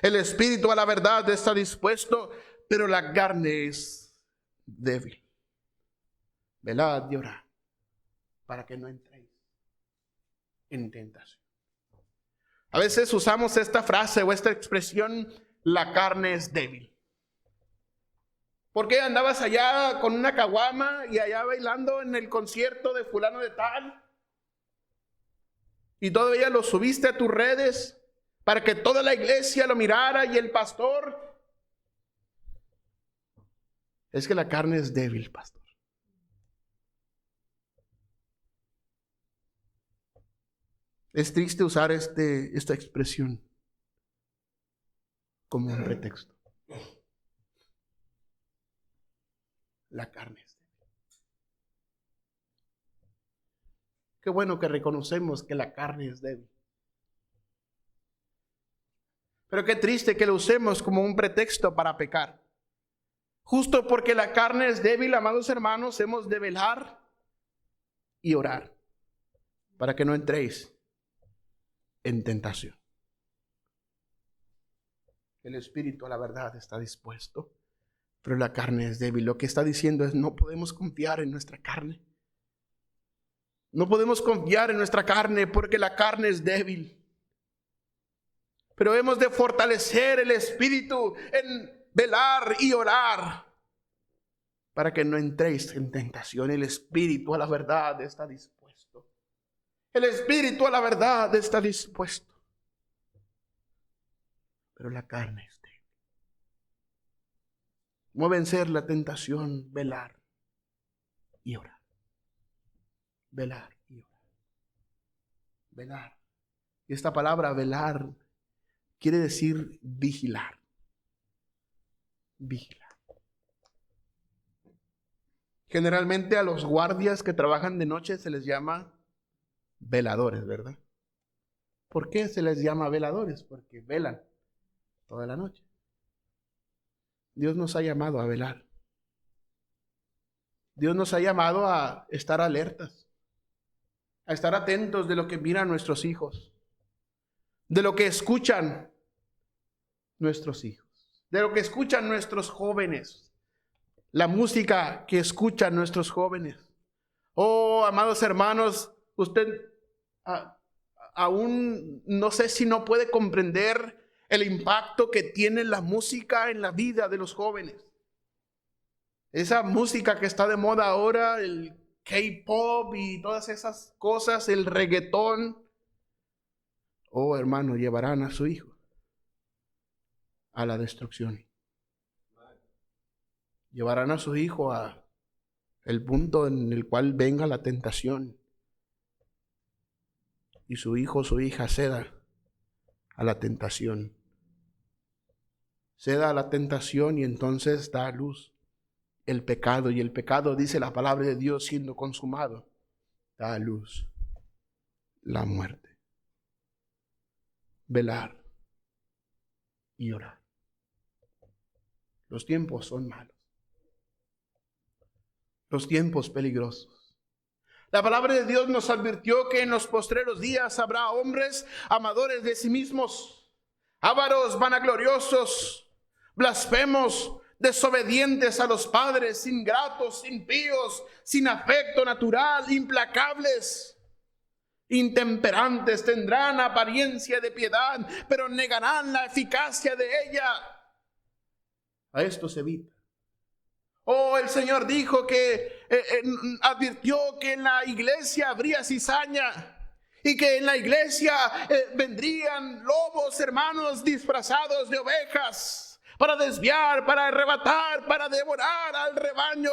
El espíritu a la verdad está dispuesto, pero la carne es débil. Velad y orad para que no entréis en tentación. A veces usamos esta frase o esta expresión: la carne es débil. ¿Por qué andabas allá con una caguama y allá bailando en el concierto de fulano de tal? Y todavía lo subiste a tus redes para que toda la iglesia lo mirara y el pastor. Es que la carne es débil, pastor. Es triste usar esta expresión como un pretexto. La carne es débil. Qué bueno que reconocemos que la carne es débil. Pero qué triste que lo usemos como un pretexto para pecar. Justo porque la carne es débil, amados hermanos, hemos de velar y orar para que no entréis en tentación. El espíritu a la verdad está dispuesto, pero la carne es débil. Lo que está diciendo es: no podemos confiar en nuestra carne. No podemos confiar en nuestra carne porque la carne es débil. Pero hemos de fortalecer el espíritu en velar y orar para que no entréis en tentación. El espíritu a la verdad está dispuesto. El espíritu a la verdad está dispuesto, pero la carne es débil. ¿Cómo vencer la tentación? Velar y orar. Velar y orar. Velar. Y esta palabra velar quiere decir vigilar. Vigilar. Generalmente a los guardias que trabajan de noche se les llama veladores, ¿verdad? ¿Por qué se les llama veladores? Porque velan toda la noche. Dios nos ha llamado a velar. Dios nos ha llamado a estar alertas, a estar atentos de lo que miran nuestros hijos, de lo que escuchan nuestros hijos, de lo que escuchan nuestros jóvenes, la música que escuchan nuestros jóvenes. Oh, amados hermanos, usted aún no sé si no puede comprender el impacto que tiene la música en la vida de los jóvenes. Esa música que está de moda ahora, el K-pop y todas esas cosas, el reggaetón. Oh, hermano, llevarán a su hijo a la destrucción. Llevarán a su hijo a el punto en el cual venga la tentación y su hijo o su hija ceda a la tentación. Ceda a la tentación y entonces da a luz el pecado, y el pecado, dice la palabra de Dios, siendo consumado, da a luz la muerte. Velar y orar. Los tiempos son malos. Los tiempos peligrosos. La palabra de Dios nos advirtió que en los postreros días habrá hombres amadores de sí mismos, ávaros, vanagloriosos, blasfemos, desobedientes a los padres, ingratos, impíos, sin afecto natural, implacables, intemperantes, tendrán apariencia de piedad, pero negarán la eficacia de ella. A esto se evita. El Señor dijo que advirtió que en la iglesia habría cizaña y que en la iglesia vendrían lobos, hermanos, disfrazados de ovejas para desviar, para arrebatar, para devorar al rebaño.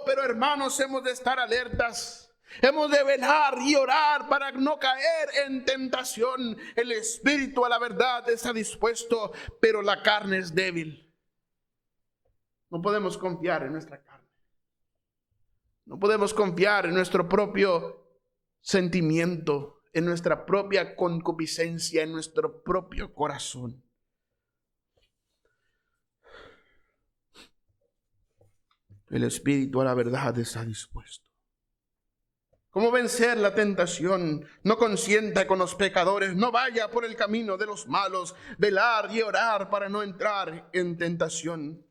Pero hermanos, hemos de estar alertas. Hemos de velar y orar para no caer en tentación. El espíritu a la verdad está dispuesto, pero la carne es débil. No podemos confiar en nuestra carne. No podemos confiar en nuestro propio sentimiento, en nuestra propia concupiscencia, en nuestro propio corazón. El espíritu a la verdad está dispuesto. ¿Cómo vencer la tentación? No consienta con los pecadores, no vaya por el camino de los malos, velar y orar para no entrar en tentación.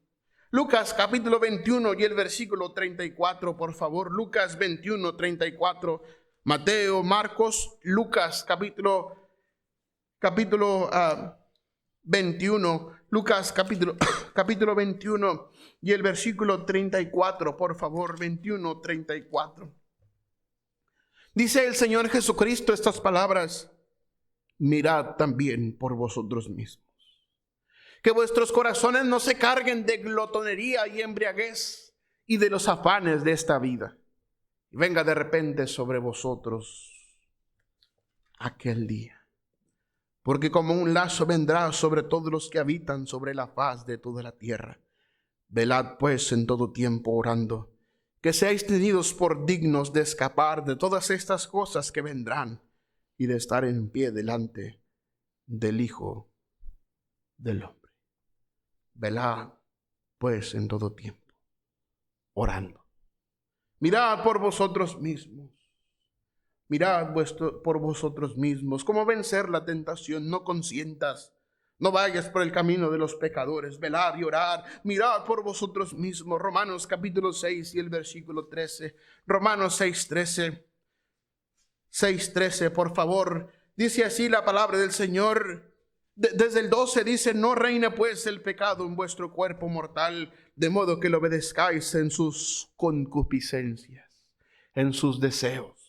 Lucas capítulo 21 y el versículo 34, por favor. Lucas 21, 34. Mateo, Marcos, Lucas capítulo 21. Lucas capítulo 21 y el versículo 34, por favor. 21, 34. Dice el Señor Jesucristo estas palabras: mirad también por vosotros mismos, que vuestros corazones no se carguen de glotonería y embriaguez y de los afanes de esta vida, y venga de repente sobre vosotros aquel día. Porque como un lazo vendrá sobre todos los que habitan sobre la faz de toda la tierra. Velad pues en todo tiempo orando, que seáis tenidos por dignos de escapar de todas estas cosas que vendrán y de estar en pie delante del Hijo del Hombre. Velad pues en todo tiempo, orando. Mirad por vosotros mismos. Mirad por vosotros mismos. ¿Cómo vencer la tentación? No consientas. No vayas por el camino de los pecadores. Velad y orad. Mirad por vosotros mismos. Romanos capítulo 6 y el versículo 13. Romanos 6:13. 6:13, por favor. Dice así la palabra del Señor. Desde el 12 dice: no reina pues el pecado en vuestro cuerpo mortal, de modo que lo obedezcáis en sus concupiscencias, en sus deseos.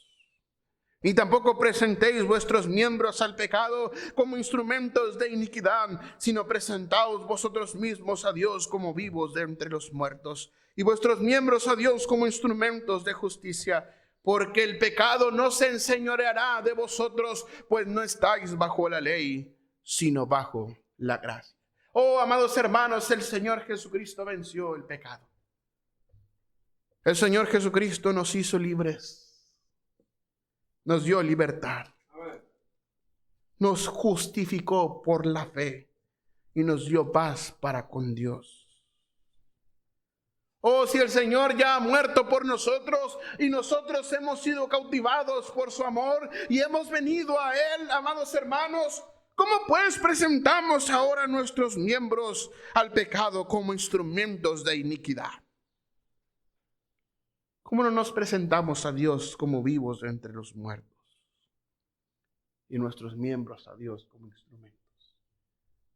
Ni tampoco presentéis vuestros miembros al pecado como instrumentos de iniquidad, sino presentaos vosotros mismos a Dios como vivos de entre los muertos, y vuestros miembros a Dios como instrumentos de justicia. Porque el pecado no se enseñoreará de vosotros, pues no estáis bajo la ley, sino bajo la gracia. Amados hermanos, el Señor Jesucristo venció el pecado. El Señor Jesucristo nos hizo libres. Nos dio libertad. Nos justificó por la fe y nos dio paz para con Dios. Si el Señor ya ha muerto por nosotros y nosotros hemos sido cautivados por su amor y hemos venido a Él, amados hermanos, ¿cómo pues presentamos ahora nuestros miembros al pecado como instrumentos de iniquidad? ¿Cómo no nos presentamos a Dios como vivos entre los muertos y nuestros miembros a Dios como instrumentos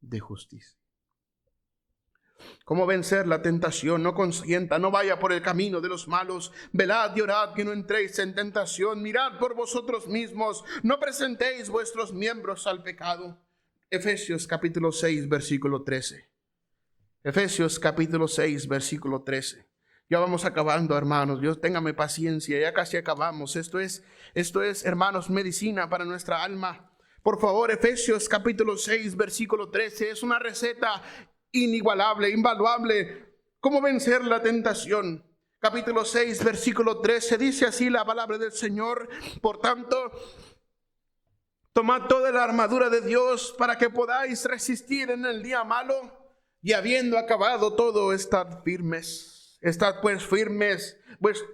de justicia? ¿Cómo vencer la tentación? No consienta, no vaya por el camino de los malos. Velad y orad que no entréis en tentación. Mirad por vosotros mismos, no presentéis vuestros miembros al pecado. Efesios capítulo 6, versículo 13. Efesios capítulo 6, versículo 13. Ya vamos acabando, hermanos. Dios, téngame paciencia, ya casi acabamos. Esto es, hermanos, medicina para nuestra alma. Por favor, Efesios capítulo 6, versículo 13. Es una receta inigualable, invaluable. ¿Cómo vencer la tentación? Capítulo 6, versículo 13, dice así la palabra del Señor: por tanto, tomad toda la armadura de Dios para que podáis resistir en el día malo, y habiendo acabado todo, estad firmes. Estad pues firmes,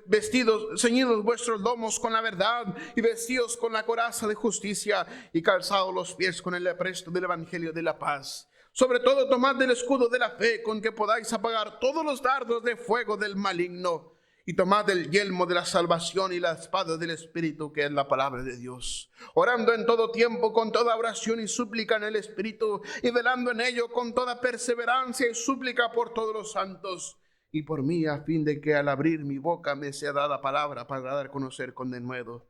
vestidos, ceñidos vuestros lomos con la verdad, y vestidos con la coraza de justicia, y calzados los pies con el apresto del evangelio de la paz. Sobre todo tomad el escudo de la fe, con que podáis apagar todos los dardos de fuego del maligno. Y tomad el yelmo de la salvación y la espada del Espíritu, que es la palabra de Dios. Orando en todo tiempo con toda oración y súplica en el Espíritu, y velando en ello con toda perseverancia y súplica por todos los santos, y por mí, a fin de que al abrir mi boca me sea dada palabra para dar a conocer con denuedo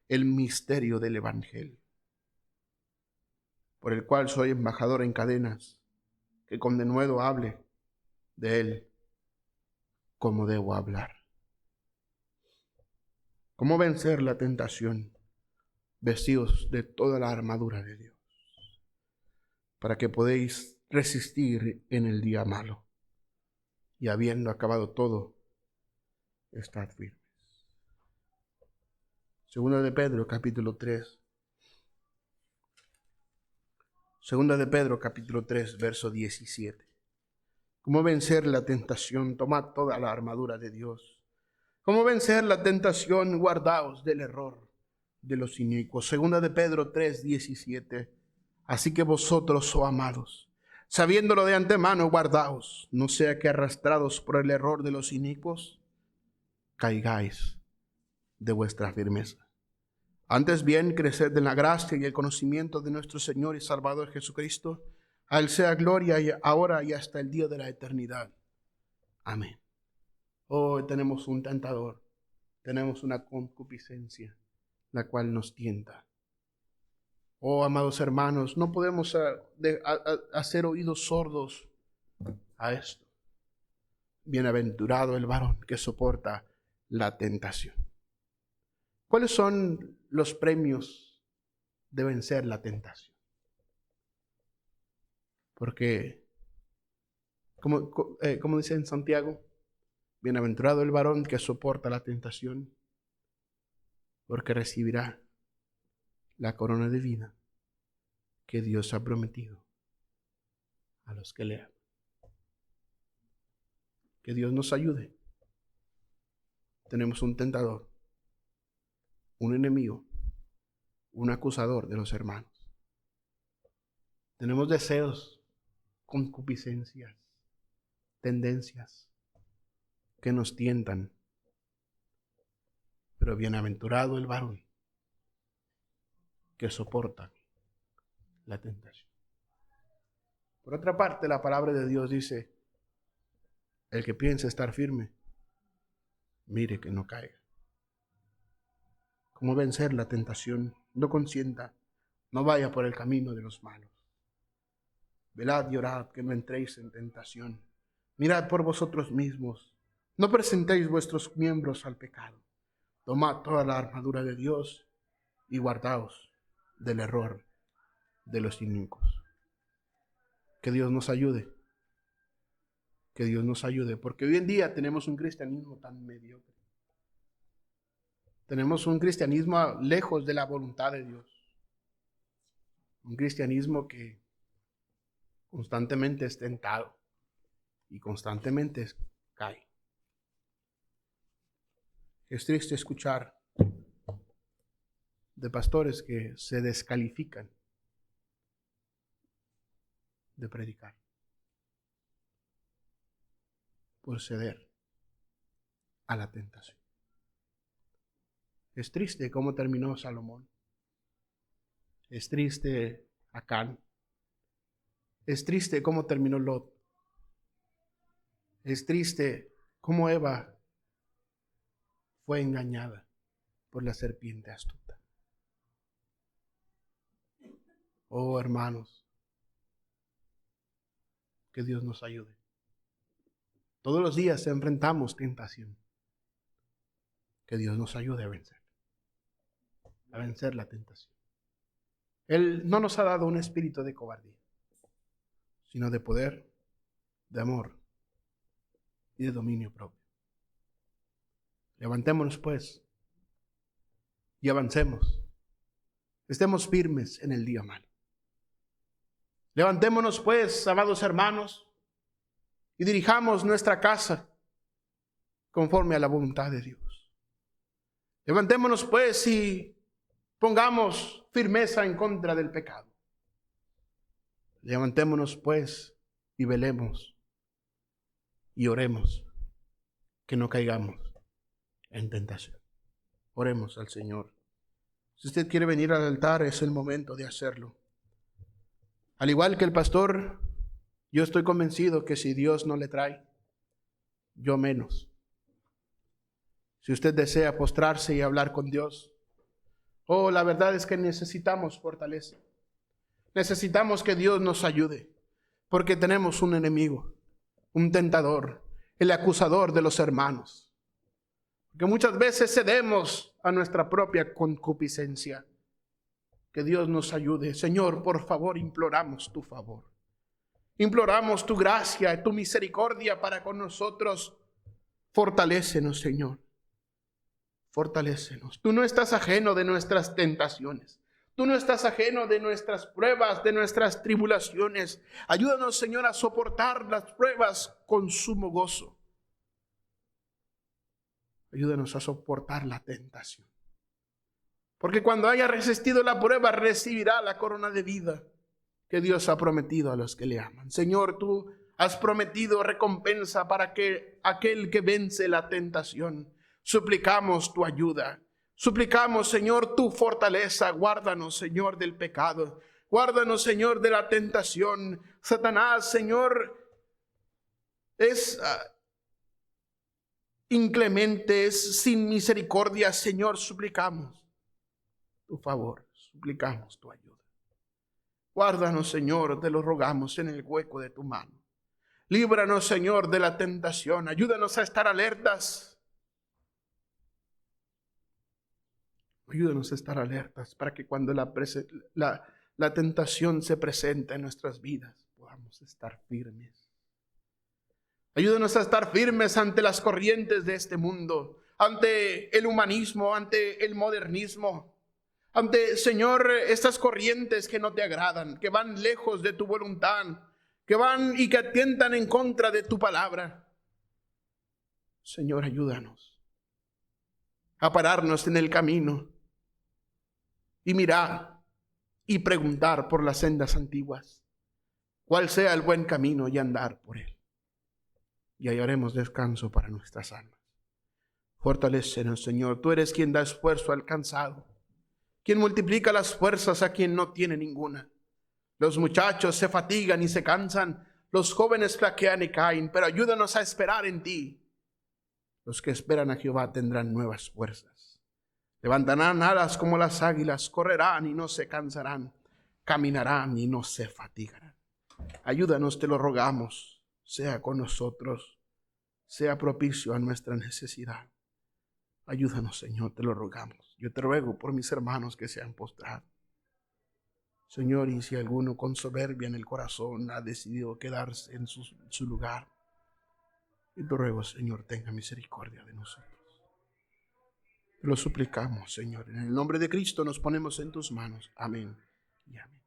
el misterio del Evangelio, por el cual soy embajador en cadenas, que con denuedo hable de él como debo hablar. ¿Cómo vencer la tentación? Vestidos de toda la armadura de Dios, para que podéis resistir en el día malo, y habiendo acabado todo, estad firmes. Segunda de Pedro, capítulo 3. Segunda de Pedro, capítulo 3, verso 17. ¿Cómo vencer la tentación? Tomad toda la armadura de Dios. ¿Cómo vencer la tentación? Guardaos del error de los inicuos. Segunda de Pedro 3, 17. Así que vosotros, oh amados, sabiéndolo de antemano, guardaos, no sea que arrastrados por el error de los inicuos, caigáis de vuestra firmeza. Antes bien, creced en la gracia y el conocimiento de nuestro Señor y Salvador Jesucristo. A Él sea gloria y ahora y hasta el día de la eternidad. Amén. Hoy tenemos un tentador, tenemos una concupiscencia, la cual nos tienta. Oh, amados hermanos, no podemos hacer oídos sordos a esto. Bienaventurado el varón que soporta la tentación. ¿Cuáles son los premios de vencer la tentación? Porque, como dice en Santiago, bienaventurado el varón que soporta la tentación, porque recibirá la corona de vida que Dios ha prometido a los que le aman. Que Dios nos ayude. Tenemos un tentador, un enemigo, un acusador de los hermanos. Tenemos deseos, concupiscencias, tendencias que nos tientan. Pero bienaventurado el varón que soporta la tentación. Por otra parte, la palabra de Dios dice: el que piensa estar firme, mire que no caiga. ¿Cómo vencer la tentación? No consienta, no vaya por el camino de los malos. Velad y orad que no entréis en tentación. Mirad por vosotros mismos, no presentéis vuestros miembros al pecado. Tomad toda la armadura de Dios y guardaos del error de los inicuos. Que Dios nos ayude. Que Dios nos ayude, porque hoy en día tenemos un cristianismo tan mediocre. Tenemos un cristianismo lejos de la voluntad de Dios. Un cristianismo que constantemente es tentado y constantemente cae. Es triste escuchar de pastores que se descalifican de predicar por ceder a la tentación. Es triste cómo terminó Salomón. Es triste Acán. Es triste cómo terminó Lot. Es triste cómo Eva fue engañada por la serpiente astuta. Oh, hermanos, que Dios nos ayude. Todos los días enfrentamos tentación. Que Dios nos ayude a vencer la tentación. Él no nos ha dado un espíritu de cobardía, sino de poder, de amor y de dominio propio. Levantémonos pues y avancemos. Estemos firmes en el día malo. Levantémonos pues, amados hermanos, y dirijamos nuestra casa conforme a la voluntad de Dios. Levantémonos pues y pongamos firmeza en contra del pecado. Levantémonos pues y velemos y oremos que no caigamos en tentación. Oremos al Señor. Si usted quiere venir al altar, es el momento de hacerlo. Al igual que el pastor, yo estoy convencido que si Dios no le trae, yo menos. Si usted desea postrarse y hablar con Dios, la verdad es que necesitamos fortaleza. Necesitamos que Dios nos ayude, porque tenemos un enemigo, un tentador, el acusador de los hermanos. Porque muchas veces cedemos a nuestra propia concupiscencia. Que Dios nos ayude. Señor, por favor, imploramos tu favor. Imploramos tu gracia y tu misericordia para con nosotros. Fortalécenos, Señor. Fortalécenos. Tú no estás ajeno de nuestras tentaciones. Tú no estás ajeno de nuestras pruebas, de nuestras tribulaciones. Ayúdanos, Señor, a soportar las pruebas con sumo gozo. Ayúdanos a soportar la tentación. Porque cuando haya resistido la prueba, recibirá la corona de vida que Dios ha prometido a los que le aman. Señor, tú has prometido recompensa para que aquel que vence la tentación. Suplicamos tu ayuda. Suplicamos, Señor, tu fortaleza. Guárdanos, Señor, del pecado. Guárdanos, Señor, de la tentación. Satanás, Señor, es inclemente, es sin misericordia. Señor, suplicamos tu favor, suplicamos tu ayuda. Guárdanos, Señor, te lo rogamos en el hueco de tu mano. Líbranos, Señor, de la tentación. Ayúdanos a estar alertas. Ayúdanos a estar alertas para que cuando la tentación se presente en nuestras vidas, podamos estar firmes. Ayúdanos a estar firmes ante las corrientes de este mundo, ante el humanismo, ante el modernismo, ante, Señor, estas corrientes que no te agradan, que van lejos de tu voluntad, que van y que atentan en contra de tu palabra. Señor, ayúdanos a pararnos en el camino y mirar y preguntar por las sendas antiguas, cuál sea el buen camino y andar por él. Y hallaremos descanso para nuestras almas. Fortalécenos, Señor. Tú eres quien da esfuerzo al cansado, quien multiplica las fuerzas a quien no tiene ninguna. Los muchachos se fatigan y se cansan, los jóvenes flaquean y caen, pero ayúdanos a esperar en ti. Los que esperan a Jehová tendrán nuevas fuerzas. Levantarán alas como las águilas, correrán y no se cansarán, caminarán y no se fatigarán. Ayúdanos, te lo rogamos. Sea con nosotros, sea propicio a nuestra necesidad. Ayúdanos, Señor, te lo rogamos. Yo te ruego por mis hermanos que se han postrado. Señor, y si alguno con soberbia en el corazón ha decidido quedarse en su lugar, yo te ruego, Señor, tenga misericordia de nosotros. Te lo suplicamos, Señor. En el nombre de Cristo nos ponemos en tus manos. Amén y amén.